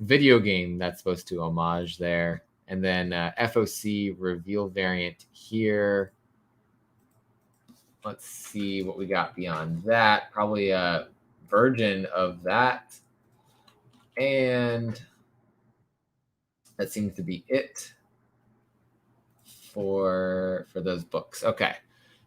video game that's supposed to homage there. And then FOC reveal variant here. Let's see what we got beyond that. Probably a version of that. And that seems to be it for those books. Okay.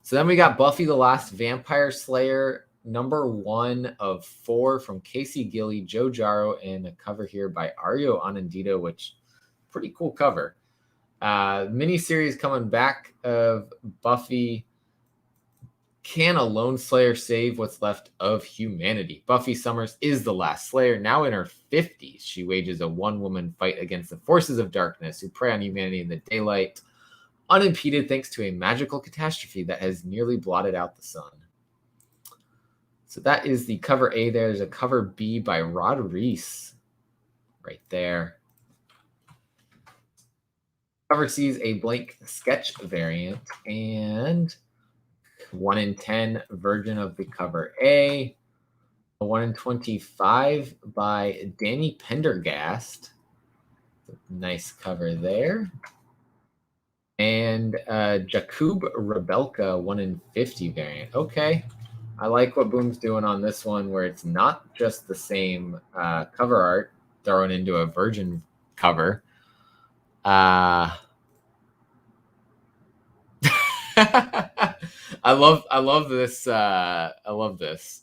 So then we got Buffy the Last Vampire Slayer, number 1 of 4 from Casey Gilly, Joe Jaro, and a cover here by Ario Anandito, which pretty cool cover. Miniseries coming back of Buffy. Can a lone Slayer save what's left of humanity? Buffy Summers is the last Slayer. Now in her 50s, she wages a one-woman fight against the forces of darkness who prey on humanity in the daylight, unimpeded thanks to a magical catastrophe that has nearly blotted out the sun. So that is the cover A there. There's a cover B by Rod Reese right there. Cover C is a blank sketch variant and 1 in 10 version of the cover A. A 1 in 25 by Danny Pendergast. Nice cover there. And Jakub Rebelka 1 in 50 variant. Okay. I like what Boom's doing on this one, where it's not just the same cover art thrown into a Virgin cover. I love this. I love this.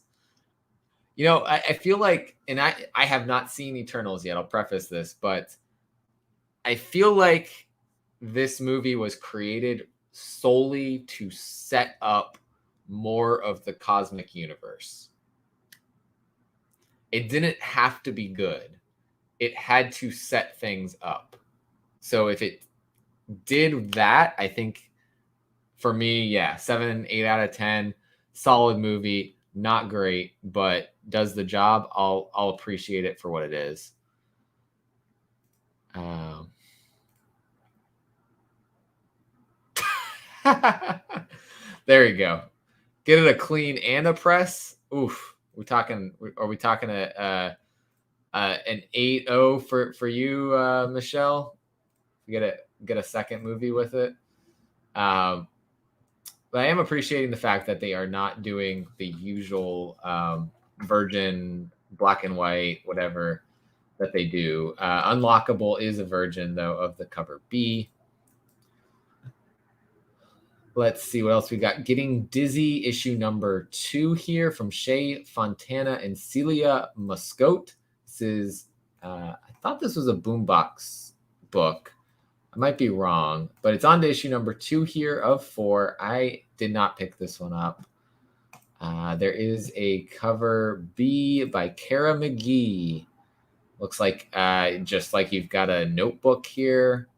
You know, I feel like, and I have not seen Eternals yet. I'll preface this, but I feel like this movie was created solely to set up more of the cosmic universe. It didn't have to be good. It had to set things up. So if it did that, I think for me, yeah, 7, 8 out of 10, solid movie, not great, but does the job. I'll appreciate it for what it is. There you go. Get it a clean and a press. Oof. Are we talking an 8-0 for you, Michelle? Get a second movie with it. But I am appreciating the fact that they are not doing the usual Virgin black and white, whatever that they do. Unlockable is a Virgin, though, of the cover B. Let's see what else we got. Getting Dizzy, issue number 2 here from Shea Fontana and Celia Muscote. This is, I thought this was a Boombox book. I might be wrong, but it's on to issue number 2 here of 4. I did not pick this one up. There is a cover B by Kara McGee. Looks like just like you've got a notebook here,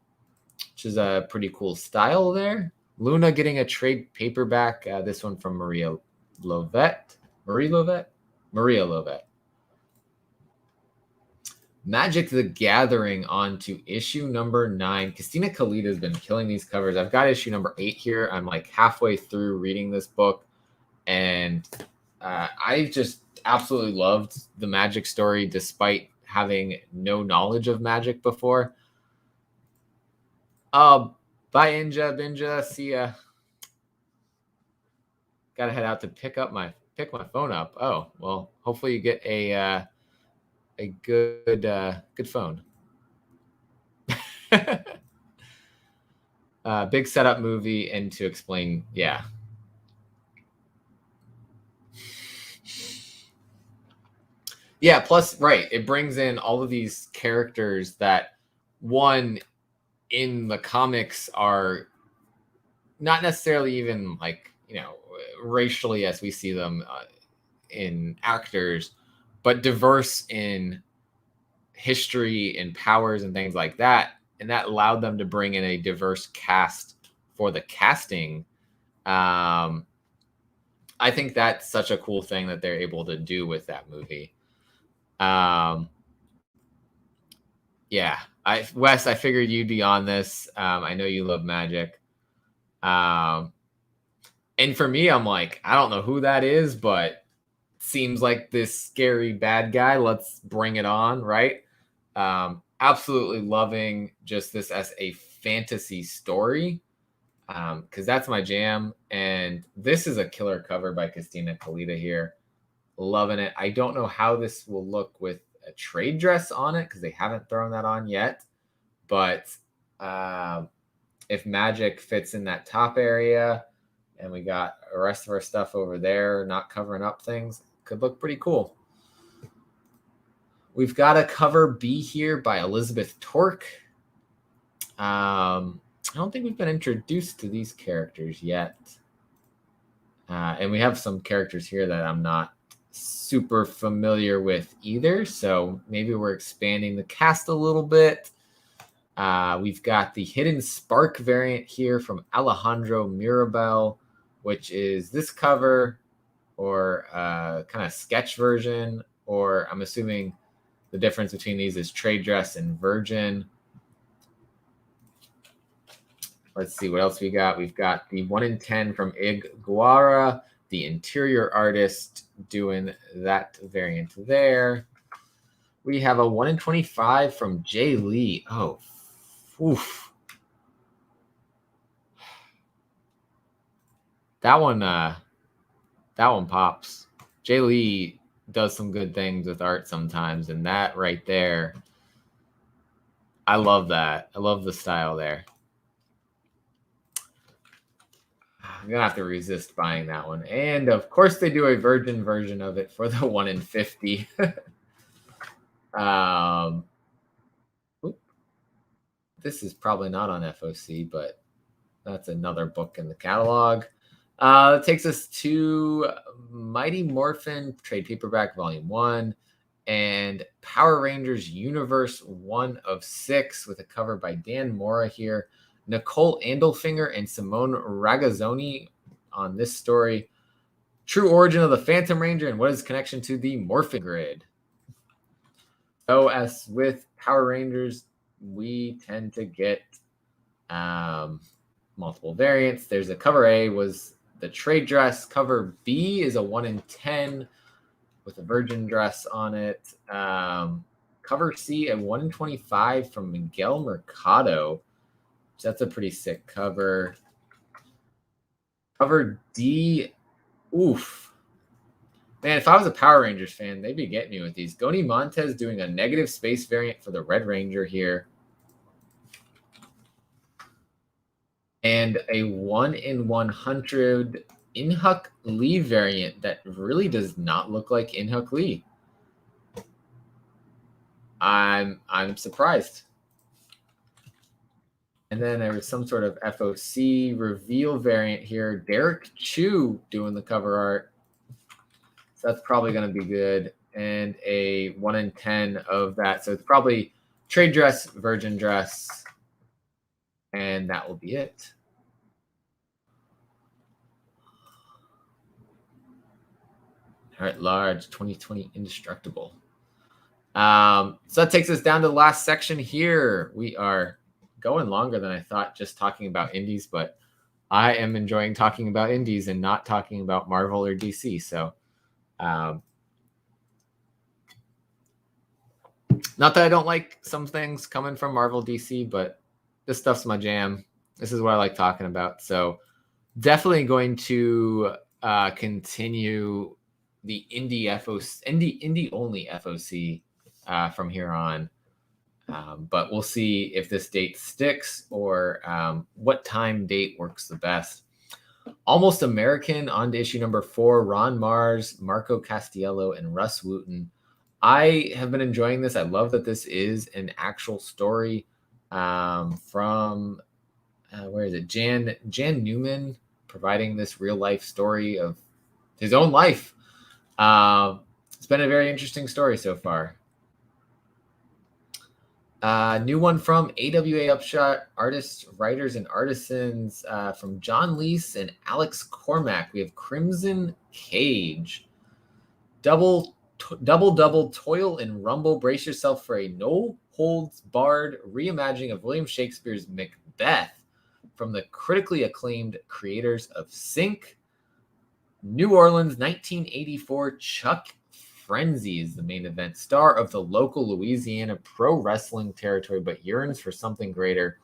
which is a pretty cool style there. Luna getting a trade paperback. This one from Maria Lovett. Magic the Gathering on to issue number 9. Christina Kalita has been killing these covers. I've got issue number 8 here. I'm like halfway through reading this book, and I just absolutely loved the Magic story despite having no knowledge of Magic before. Bye, Binja. See ya. Got to head out to pick my phone up. Oh, well, hopefully you get a good phone. Big setup movie, and to explain, yeah. Yeah, plus, right, it brings in all of these characters that, one, in the comics are not necessarily even like, you know, racially as we see them in actors, but diverse in history and powers and things like that. And that allowed them to bring in a diverse cast for the casting. I think that's such a cool thing that they're able to do with that movie. Yeah, Wes, I figured you'd be on this. I know you love Magic. And for me, I'm like, I don't know who that is, but seems like this scary bad guy. Let's bring it on, right? Absolutely loving just this as a fantasy story, because that's my jam. And this is a killer cover by Christina Kalita here. Loving it. I don't know how this will look with a trade dress on it because they haven't thrown that on yet. But if Magic fits in that top area and we got the rest of our stuff over there not covering up things, could look pretty cool. We've got a cover B here by Elizabeth Torque. I don't think we've been introduced to these characters yet. And we have some characters here that I'm not super familiar with either. So maybe we're expanding the cast a little bit. We've got the Hidden Spark variant here from Alejandro Mirabel, which is this cover or kind of sketch version, or I'm assuming the difference between these is trade dress and Virgin. Let's see what else we got. We've got the 1 in 10 from Ig Guara, the interior artist doing that variant there. We have a 1 in 25 from Jay Lee. Oh, oof. That one pops. Jay Lee does some good things with art sometimes, and that right there, I love that. I love the style there. I'm gonna have to resist buying that one. And of course, they do a virgin version of it for the 1 in 50. This is probably not on FOC, but that's another book in the catalog. That takes us to Mighty Morphin Trade Paperback Volume 1 and Power Rangers Universe 1 of 6 with a cover by Dan Mora here. Nicole Andelfinger and Simone Ragazzoni on this story. True origin of the Phantom Ranger and what is connection to the Morphin Grid. So as with Power Rangers, we tend to get multiple variants. There's a cover A was the trade dress. Cover B is a 1 in 10 with a virgin dress on it. Cover C, a 1 in 25 from Miguel Mercado. So that's a pretty sick cover. Cover D, oof. Man, if I was a Power Rangers fan, they'd be getting me with these. Goni Montez doing a negative space variant for the Red Ranger here. And a 1 in 100 Inhuk Lee variant that really does not look like Inhuk Lee. I'm surprised. And then there was some sort of FOC reveal variant here. Derek Chu doing the cover art. So that's probably going to be good. And a 1 in 10 of that. So it's probably trade dress, virgin dress. And that will be it. Art large, 2020 indestructible. So that takes us down to the last section here. We are going longer than I thought just talking about indies, but I am enjoying talking about indies and not talking about Marvel or DC. So not that I don't like some things coming from Marvel DC, but this stuff's my jam. This is what I like talking about. So definitely going to continue the indie only FOC from here on. But we'll see if this date sticks or what time date works the best. Almost American on to issue number 4, Ron Mars, Marco Castiello, and Russ Wooten. I have been enjoying this. I love that this is an actual story from, where is it? Jan Newman providing this real life story of his own life. It's been a very interesting story so far. New one from AWA Upshot, artists, writers, and artisans from John Leese and Alex Cormack. We have Crimson Cage. Double, toil and rumble. Brace yourself for a no-holds-barred reimagining of William Shakespeare's Macbeth from the critically acclaimed creators of Sync. New Orleans, 1984, Chuck Frenzy is the main event. Star of the local Louisiana pro wrestling territory, but yearns for something greater.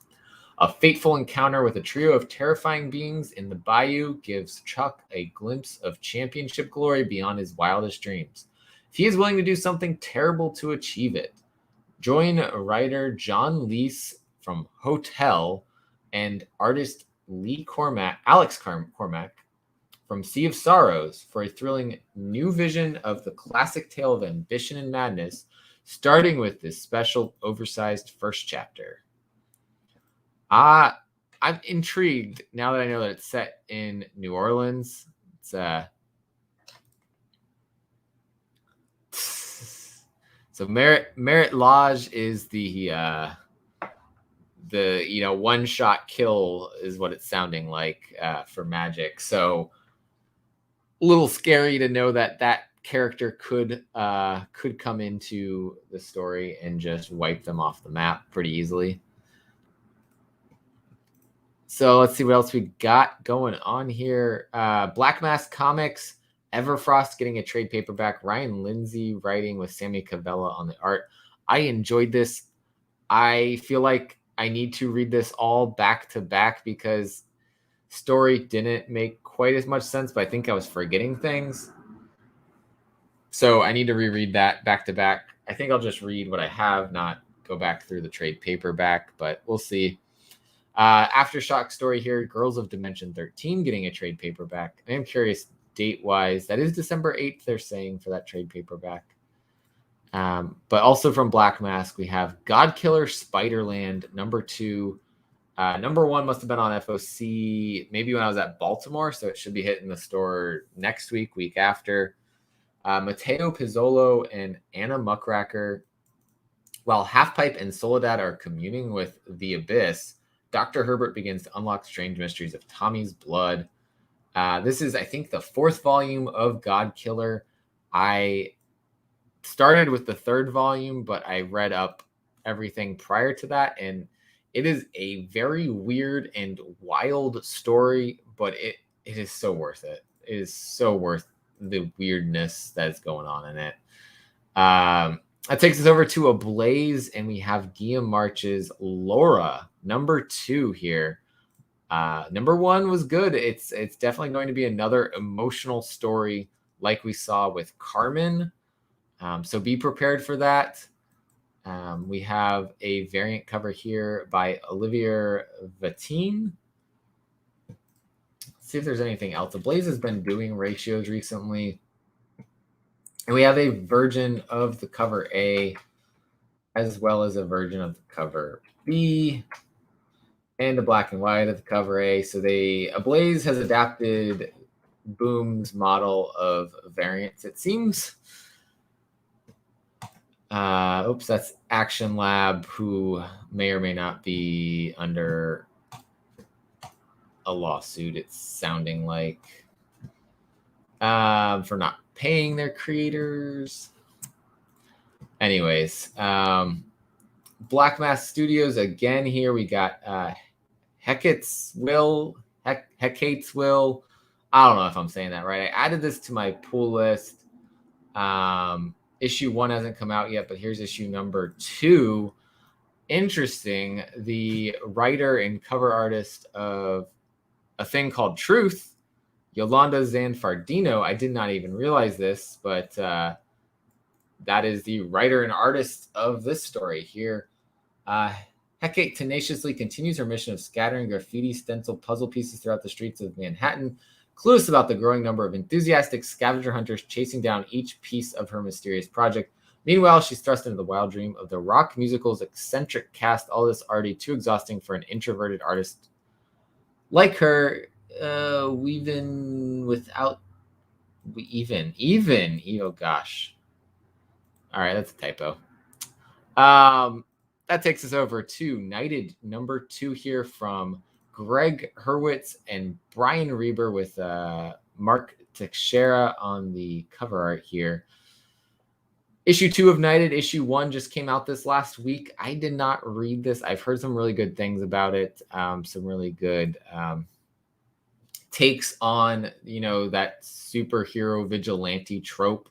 A fateful encounter with a trio of terrifying beings in the bayou gives Chuck a glimpse of championship glory beyond his wildest dreams. If he is willing to do something terrible to achieve it, join writer John Leese from Hotel and artist Alex Cormack from Sea of Sorrows for a thrilling new vision of the classic tale of ambition and madness, starting with this special oversized first chapter. I'm intrigued now that I know that it's set in New Orleans. It's so Merritt Lodge is the one-shot kill is what it's sounding like for Magic. So a little scary to know that character could come into the story and just wipe them off the map pretty easily. So let's see what else we got going on here. Black Mask Comics, Everfrost getting a trade paperback. Ryan Lindsay writing with Sammy Cavella on the art. I enjoyed this. I feel like I need to read this all back to back because story didn't make quite as much sense, but I think I was forgetting things. So I need to reread that back to back. I think I'll just read what I have, not go back through the trade paperback, but we'll see. Aftershock story here, Girls of Dimension 13 getting a trade paperback. I am curious date-wise. That is December 8th, they're saying, for that trade paperback. But also from Black Mask, we have Godkiller Spiderland, number 2. Number 1 must have been on FOC maybe when I was at Baltimore, so it should be hitting the store next week after. Mateo Pizzolo and Anna Muckracker. While Halfpipe and Soledad are communing with the Abyss, Dr. Herbert begins to unlock strange mysteries of Tommy's blood. This is, I think, the 4th volume of Godkiller. I started with the 3rd volume, but I read up everything prior to that, and it is a very weird and wild story, but it is so worth it. It is so worth the weirdness that's going on in it. That takes us over to Ablaze, and we have Guillaume March's Laura, number 2 here. Number 1 was good. It's definitely going to be another emotional story like we saw with Carmen. So be prepared for that. We have a variant cover here by Olivier Vatine. Let's see if there's anything else. Ablaze has been doing ratios recently. And we have a version of the cover A as well as a version of the cover B and a black and white of the cover A. So Ablaze has adapted Boom's model of variants, it seems. That's Action Lab, who may or may not be under a lawsuit, it's sounding like, for not paying their creators. Anyways, Black Mask Studios again here. We got Hecate's Will. I don't know if I'm saying that right. I added this to my pull list. Issue 1 hasn't come out yet, but here's issue number 2. Interesting. The writer and cover artist of A Thing Called Truth, Yolanda Zanfardino. I did not even realize this, but that is the writer and artist of this story here. Hecate tenaciously continues her mission of scattering graffiti stencil puzzle pieces throughout the streets of Manhattan, clueless about the growing number of enthusiastic scavenger hunters chasing down each piece of her mysterious project. Meanwhile, she's thrust into the wild dream of the rock musical's eccentric cast, all this already too exhausting for an introverted artist like her. Oh gosh. All right, that's a typo. That takes us over to Knighted number 2 here from Greg Hurwitz and Brian Reber with Mark Teixeira on the cover art here. Issue 2 of Knighted. Issue 1 just came out this last week. I did not read this. I've heard some really good things about it. Some really good takes on, that superhero vigilante trope.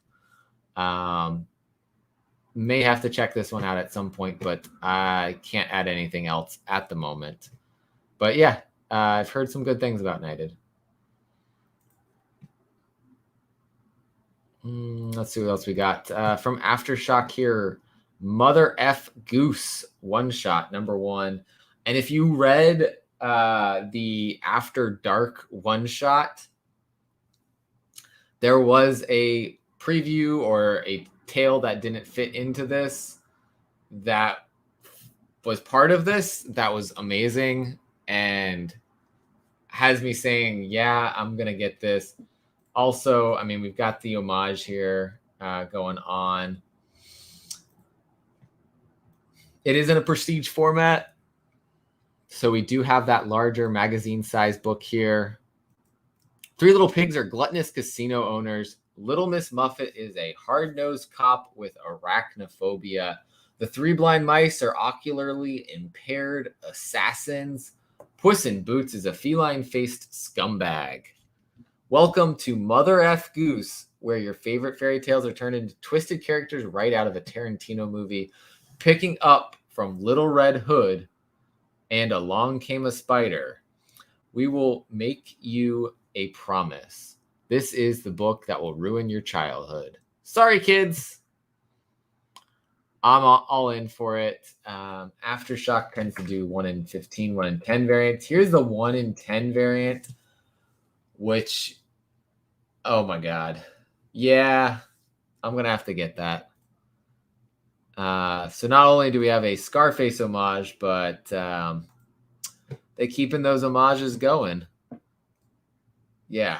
May have to check this one out at some point, but I can't add anything else at the moment. But yeah, I've heard some good things about Knighted. Let's see what else we got. From Aftershock here, Mother F Goose one-shot, number 1. And if you read the After Dark one-shot, there was a preview or a tale that didn't fit into this that was part of this that was amazing and has me saying, yeah, I'm gonna get this. Also, I mean, we've got the homage here going on. It is in a prestige format, so we do have that larger magazine size book here. 3 Little Pigs are gluttonous casino owners. Little Miss Muffet is a hard-nosed cop with arachnophobia. The 3 Blind Mice are ocularly impaired assassins. Puss in Boots is a feline-faced scumbag. Welcome to Mother F Goose, where your favorite fairy tales are turned into twisted characters right out of a Tarantino movie, picking up from Little Red Hood and Along Came a Spider. We will make you a promise. This is the book that will ruin your childhood. Sorry, kids. I'm all in for it. Aftershock tends to do 1 in 15, 1 in 10 variants. Here's the 1 in 10 variant, which, oh my God. Yeah, I'm going to have to get that. So not only do we have a Scarface homage, but they keeping those homages going. Yeah.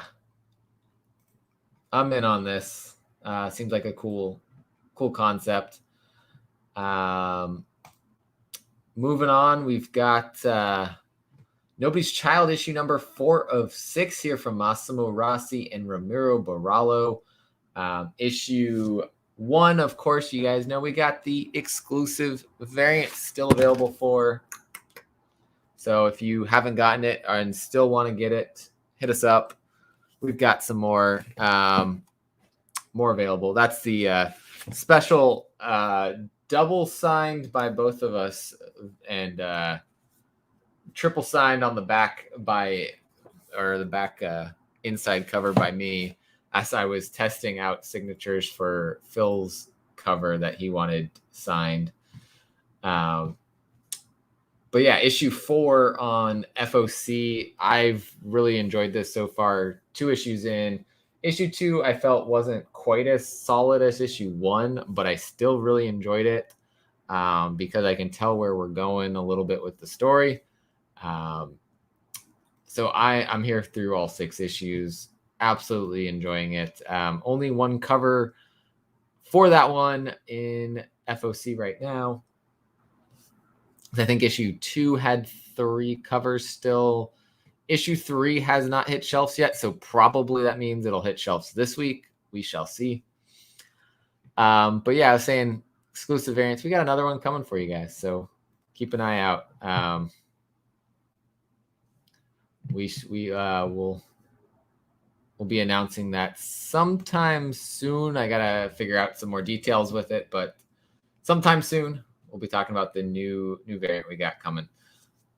I'm in on this. Seems like a cool concept. Moving on, we've got Nobody's Child issue number 4 of 6 here from Massimo Rossi and Ramiro Barallo. Issue 1, of course, you guys know we got the exclusive variant still available for. So if you haven't gotten it and still want to get it, hit us up. We've got some more available. That's the special double signed by both of us and triple signed on the back inside cover by me as I was testing out signatures for Phil's cover that he wanted signed. But yeah, issue 4 on FOC. I've really enjoyed this so far. 2 issues in. Issue 2 I felt wasn't quite as solid as issue 1, but I still really enjoyed it because I can tell where we're going a little bit with the story. So I'm here through all 6 issues. Absolutely enjoying it. Only 1 cover for that one in FOC right now. I think issue 2 had 3 covers still. Issue 3 has not hit shelves yet, so probably that means it'll hit shelves this week. We shall see. But yeah, I was saying exclusive variants. We got another one coming for you guys, so keep an eye out. We'll be announcing that sometime soon. I gotta figure out some more details with it, but sometime soon we'll be talking about the new variant we got coming.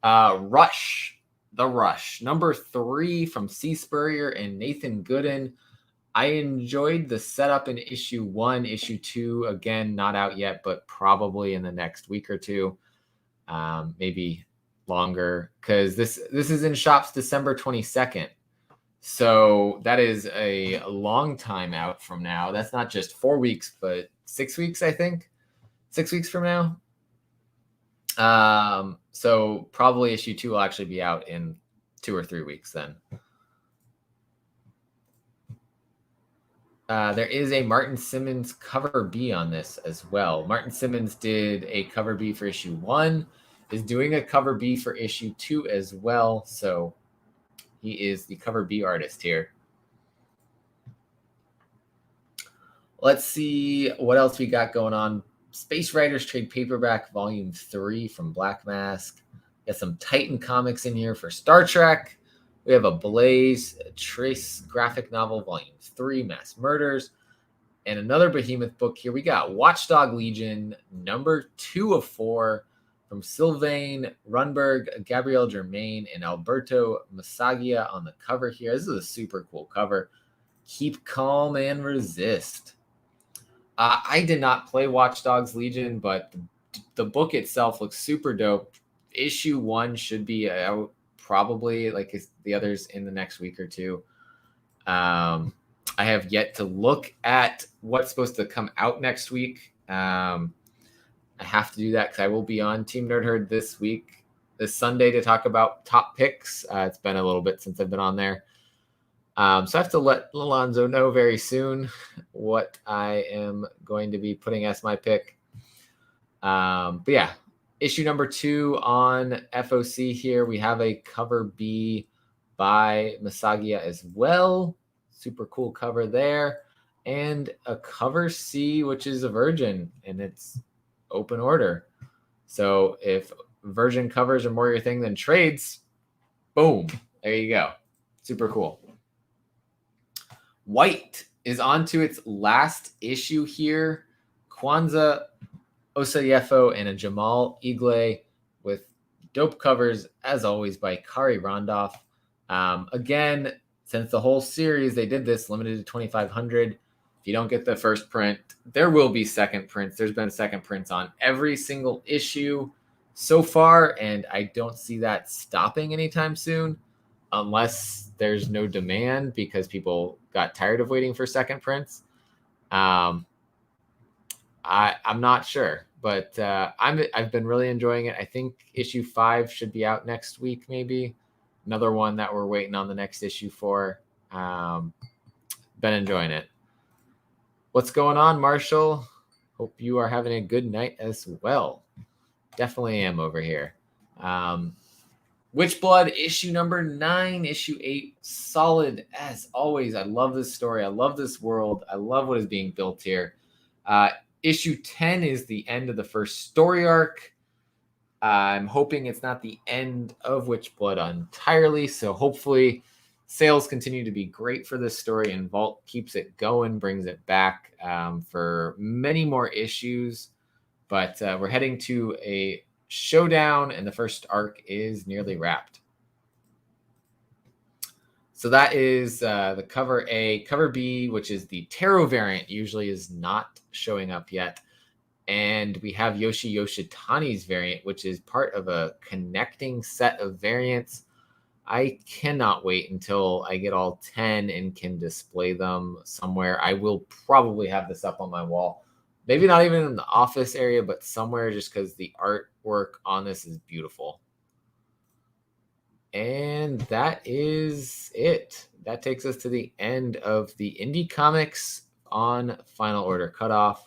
Rush. The Rush, number 3 from C. Spurrier and Nathan Gooden. I enjoyed the setup in issue 1. Issue 2, again, not out yet, but probably in the next week or 2, maybe longer, because this is in shops December 22nd. So that is a long time out from now. That's not just 4 weeks, but 6 weeks, I think. 6 weeks from now. So probably issue 2 will actually be out in 2 or 3 weeks then. There is a Martin Simmons cover B on this as well. Martin Simmons did a cover B for issue 1, is doing a cover B for issue 2 as well. So he is the cover B artist here. Let's see what else we got going on. Space Riders Trade Paperback Volume 3 from Black Mask. Got some Titan comics in here for Star Trek. We have Ablaze, Trace graphic novel Volume 3, Mass Murders. And another Behemoth book here. We got Watchdog Legion, number 2 of 4 from Sylvain Runberg, Gabrielle Germain, and Alberto Masagia on the cover here. This is a super cool cover. Keep calm and resist. I did not play Watchdogs Legion, but the book itself looks super dope. Issue 1 should be out probably like the others in the next week or 2. I have yet to look at what's supposed to come out next week. I have to do that because I will be on Team Nerd Herd this Sunday to talk about top picks. It's been a little bit since I've been on there. So I have to let Alonzo know very soon what I am going to be putting as my pick. But yeah, issue number 2 on FOC here. We have a cover B by Masagia as well. Super cool cover there. And a cover C, which is a Virgin, and it's open order. So if Virgin covers are more your thing than trades, boom, there you go. Super cool. White is on to its last issue here. Kwanzaa Osayefo and a Jamal Igle with dope covers, as always, by Kari Randolph. Again, since the whole series, they did this limited to 2,500. If you don't get the first print, there will be second prints. There's been second prints on every single issue so far, and I don't see that stopping anytime soon unless there's no demand because people got tired of waiting for second prints. I'm not sure, but I've been really enjoying it. I think issue 5 should be out next week, maybe. Another one that we're waiting on the next issue for. Been enjoying it. What's going on, Marshall? Hope you are having a good night as well. Definitely am over here. Witchblood, issue number 9, issue 8, solid as always. I love this story. I love this world. I love what is being built here. Issue 10 is the end of the first story arc. I'm hoping it's not the end of Witchblood entirely, so hopefully sales continue to be great for this story, and Vault keeps it going, brings it back for many more issues. But we're heading to a showdown, and the first arc is nearly wrapped. So that is the cover A. Cover B, which is the Tarot variant, usually is not showing up yet. And we have Yoshi Yoshitani's variant, which is part of a connecting set of variants. I cannot wait until I get all 10 and can display them somewhere. I will probably have this up on my wall. Maybe not even in the office area, but somewhere, just because the artwork on this is beautiful. And that is it. That takes us to the end of the Indie Comics on Final Order Cutoff.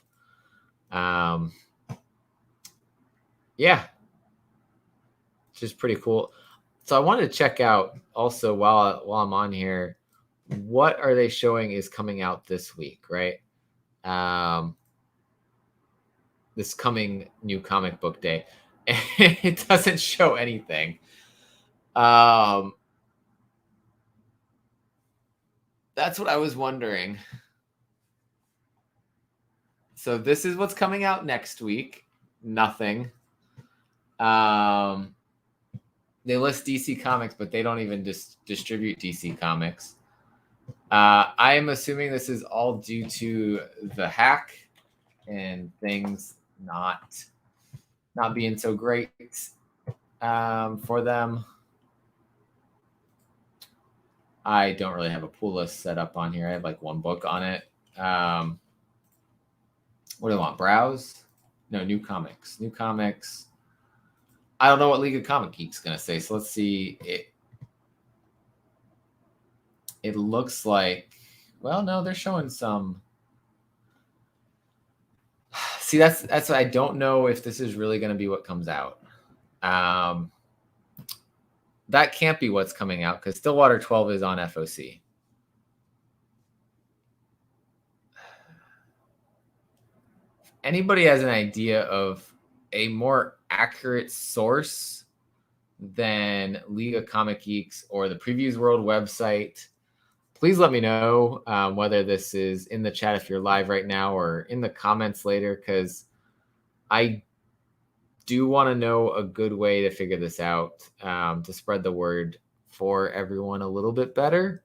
Yeah, which is pretty cool. So I wanted to check out also while I'm on here, what are they showing is coming out this week, right? This coming new comic book day. And it doesn't show anything. That's what I was wondering. So this is what's coming out next week. Nothing. They list DC Comics, but they don't even distribute DC Comics. I am assuming this is all due to the hack and things not being so great for them. I don't really have a pool list set up on here. I have like one book on it. What do I want? Browse? No, new comics. New comics. I don't know what League of Comic Geek's going to say. So let's see. It looks like, well, no, they're showing some. See, that's what I don't know if this is really going to be what comes out. That can't be what's coming out because Stillwater 12 is on FOC. Anybody has an idea of a more accurate source than League of Comic Geeks or the Previews World website, please let me know whether this is in the chat if you're live right now or in the comments later, because I do want to know a good way to figure this out to spread the word for everyone a little bit better.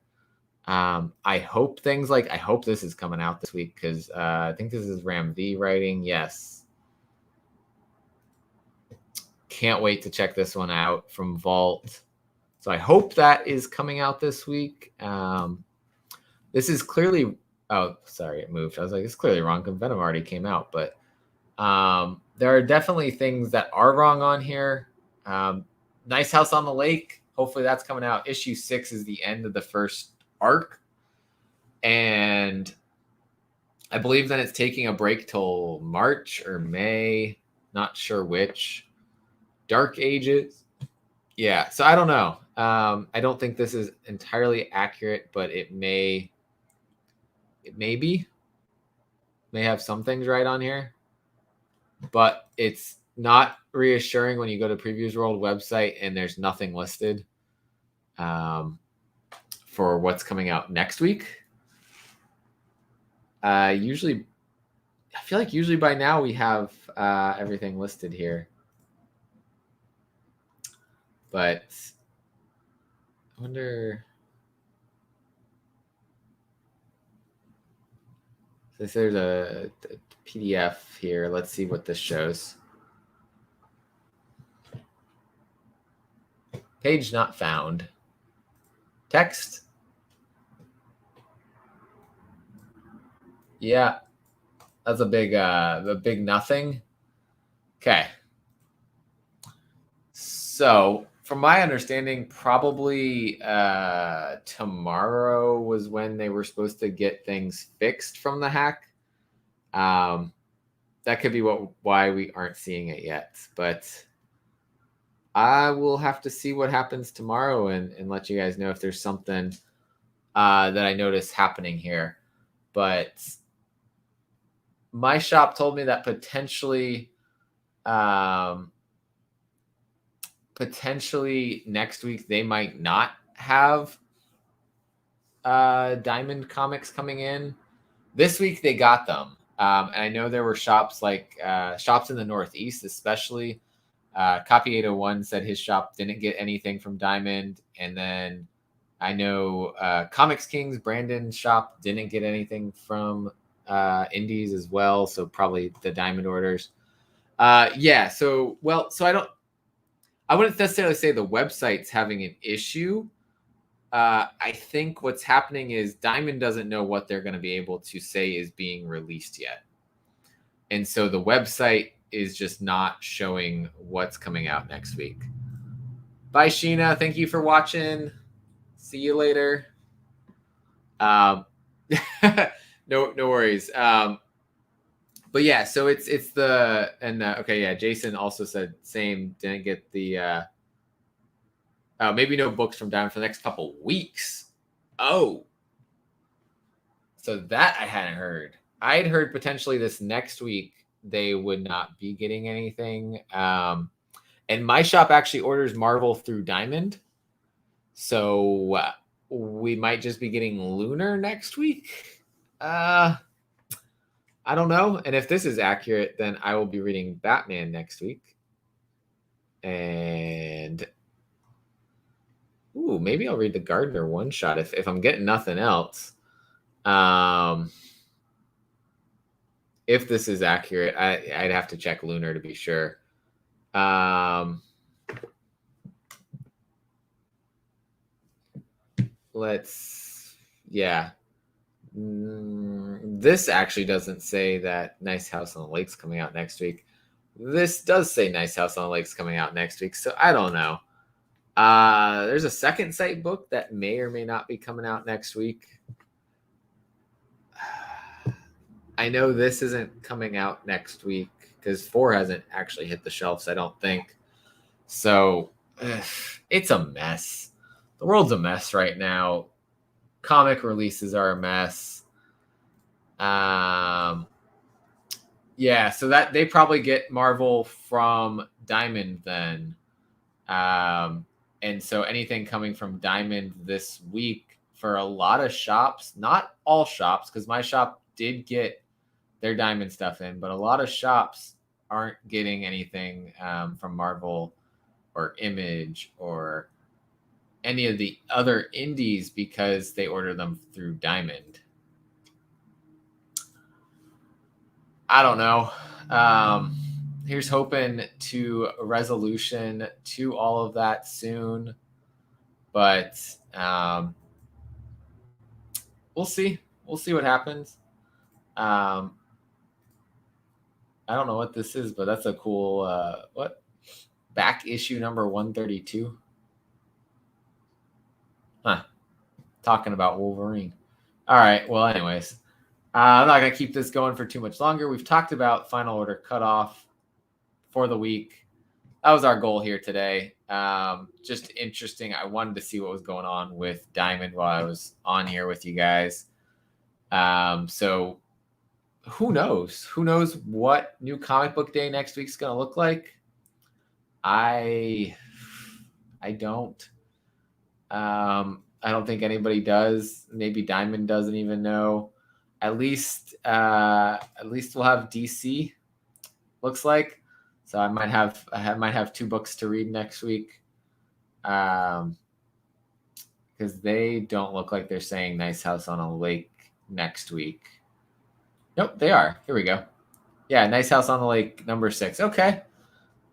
I hope this is coming out this week because I think this is Ram V writing. Yes. Can't wait to check this one out from Vault. So I hope that is coming out this week. This is clearly, oh, sorry, it moved. I was like, it's clearly wrong because Venom already came out, but there are definitely things that are wrong on here. Nice House on the Lake. Hopefully that's coming out. Issue 6 is the end of the first arc. And I believe that it's taking a break till March or May. Not sure which. Dark Ages. Yeah, so I don't know. I don't think this is entirely accurate, but it may be. May have some things right on here. But it's not reassuring when you go to Previews World website and there's nothing listed for what's coming out next week. Usually by now we have everything listed here. But I wonder. So there's a PDF here. Let's see what this shows. Page not found. Text. Yeah, that's a big nothing. Okay. So, from my understanding, probably tomorrow was when they were supposed to get things fixed from the hack. That could be why we aren't seeing it yet. But I will have to see what happens tomorrow and let you guys know if there's something that I notice happening here. But my shop told me that potentially next week they might not have Diamond comics coming in. This week they got them. And I know there were shops like shops in the Northeast, especially. Copy 801 said his shop didn't get anything from Diamond. And then I know Comics Kings, Brandon's shop, didn't get anything from Indies as well. So probably the Diamond orders. Yeah. So I wouldn't necessarily say the website's having an issue. I think what's happening is Diamond doesn't know what they're going to be able to say is being released yet. And so the website is just not showing what's coming out next week. Bye, Sheena. Thank you for watching. See you later. No worries. But yeah, so it's the okay, yeah. Jason also said same. Didn't get the maybe no books from Diamond for the next couple weeks. Oh, so that I hadn't heard. I had heard potentially this next week they would not be getting anything. And my shop actually orders Marvel through Diamond, so we might just be getting Lunar next week. I don't know. And if this is accurate, then I will be reading Batman next week. And maybe I'll read the Gardner one shot if I'm getting nothing else. If this is accurate, I'd have to check Lunar to be sure. This actually doesn't say that Nice House on the Lake's coming out next week. This does say Nice House on the Lake's coming out next week, so I don't know. There's a second sight book that may or may not be coming out next week. I know this isn't coming out next week because 4 hasn't actually hit the shelves, I don't think. So it's a mess. The world's a mess right now. Comic releases are a mess. Yeah, so that they probably get Marvel from Diamond then. And so anything coming from Diamond this week for a lot of shops, not all shops, because my shop did get their Diamond stuff in, but a lot of shops aren't getting anything from Marvel or Image or any of the other indies because they order them through Diamond. I don't know. Here's hoping to a resolution to all of that soon, but we'll see. We'll see what happens. I don't know what this is, but that's a cool back issue number 132. Talking about Wolverine. All right. Well, anyways, I'm not going to keep this going for too much longer. We've talked about Final Order Cutoff for the week. That was our goal here today. Just interesting. I wanted to see what was going on with Diamond while I was on here with you guys. So who knows? Who knows what new comic book day next week's going to look like? I don't. I don't think anybody does. Maybe Diamond doesn't even know. At least we'll have DC. Looks like. So I might have 2 books to read next week. Because they don't look like they're saying Nice House on a Lake next week. Nope, they are. Here we go. Yeah, Nice House on the Lake, number 6. Okay,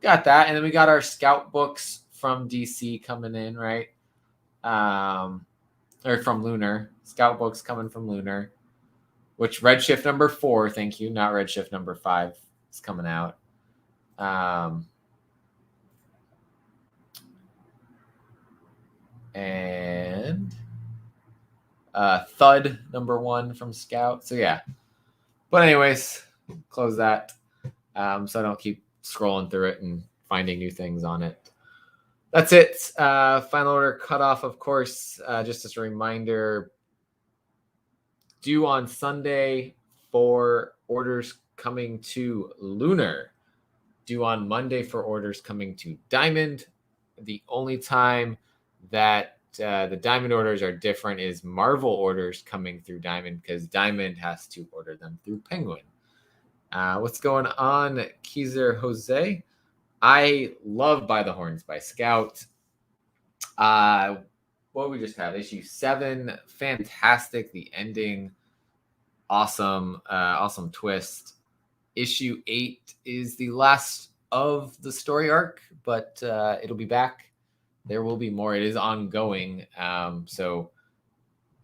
got that. And then we got our Scout books from DC coming in, right? Or from Lunar. Scout books coming from Lunar, which Redshift number 4, thank you, not Redshift number 5 is coming out. And Thud number 1 from Scout. So yeah. But anyways, close that. So I don't keep scrolling through it and finding new things on it. That's it. Final order cutoff, of course. Just as a reminder, due on Sunday for orders coming to Lunar. Due on Monday for orders coming to Diamond. The only time that the Diamond orders are different is Marvel orders coming through Diamond, because Diamond has to order them through Penguin. What's going on, Keizer Jose? I love By the Horns by Scout. What we just have, issue 7, fantastic. The ending, awesome, awesome twist. Issue 8 is the last of the story arc, but it'll be back. There will be more. It is ongoing, so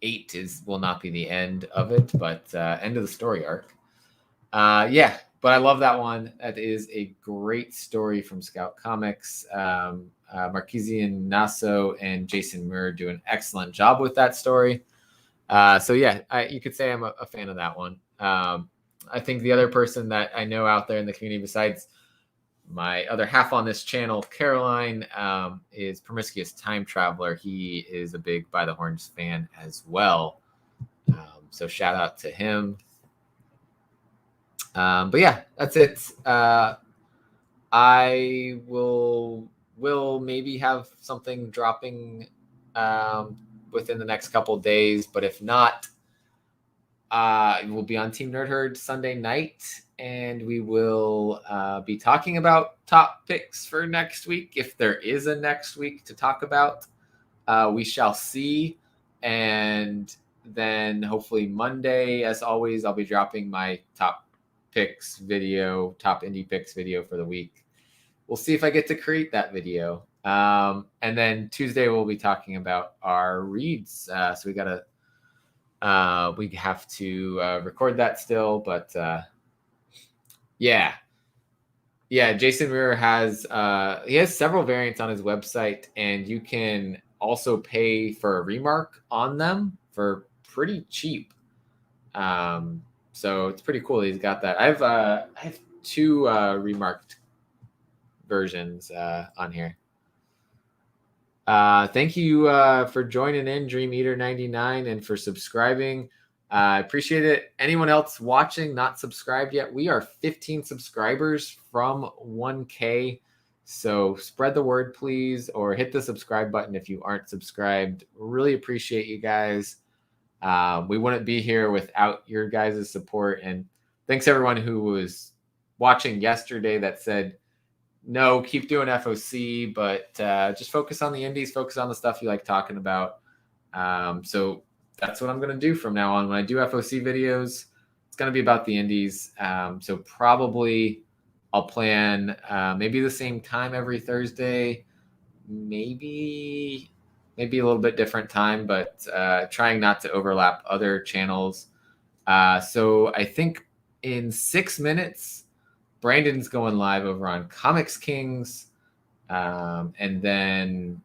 8 will not be the end of it, but end of the story arc. Yeah, but I love that one. That is a great story from Scout Comics. Marquesian Nasso and Jason Muir do an excellent job with that story. So yeah, you could say I'm a fan of that one. I think the other person that I know out there in the community, besides my other half on this channel, Caroline, is Promiscuous Time Traveler. He is a big By the Horns fan as well. So shout out to him. But yeah, that's it. I will maybe have something dropping within the next couple of days, but if not, we'll be on Team Nerd Herd Sunday night, and we will be talking about top picks for next week. If there is a next week to talk about, we shall see. And then hopefully Monday, as always, I'll be dropping my top picks video, top indie picks video for the week. We'll see if I get to create that video. And then Tuesday we'll be talking about our reads. So we have to record that still, but yeah. Jason Muir has several variants on his website, and you can also pay for a remark on them for pretty cheap. So it's pretty cool that he's got that. I have 2 remarked versions on here. Thank you for joining in, Dream Eater 99, and for subscribing. I appreciate it. Anyone else watching not subscribed yet? We are 15 subscribers from 1K. So spread the word, please, or hit the subscribe button if you aren't subscribed. Really appreciate you guys. We wouldn't be here without your guys' support. And thanks everyone who was watching yesterday that said, no, keep doing FOC, but just focus on the indies, focus on the stuff you like talking about. So that's what I'm going to do from now on. When I do FOC videos, it's going to be about the indies. So probably I'll plan maybe the same time every Thursday, maybe a little bit different time, but trying not to overlap other channels. So I think in 6 minutes, Brandon's going live over on Comics Kings. And then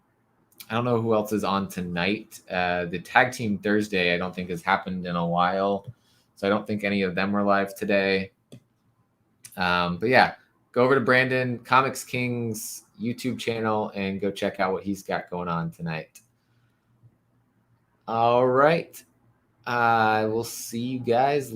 I don't know who else is on tonight. The Tag Team Thursday, I don't think has happened in a while. So I don't think any of them were live today. But yeah, go over to Brandon, Comics Kings YouTube channel, and go check out what he's got going on tonight. All right. I will see you guys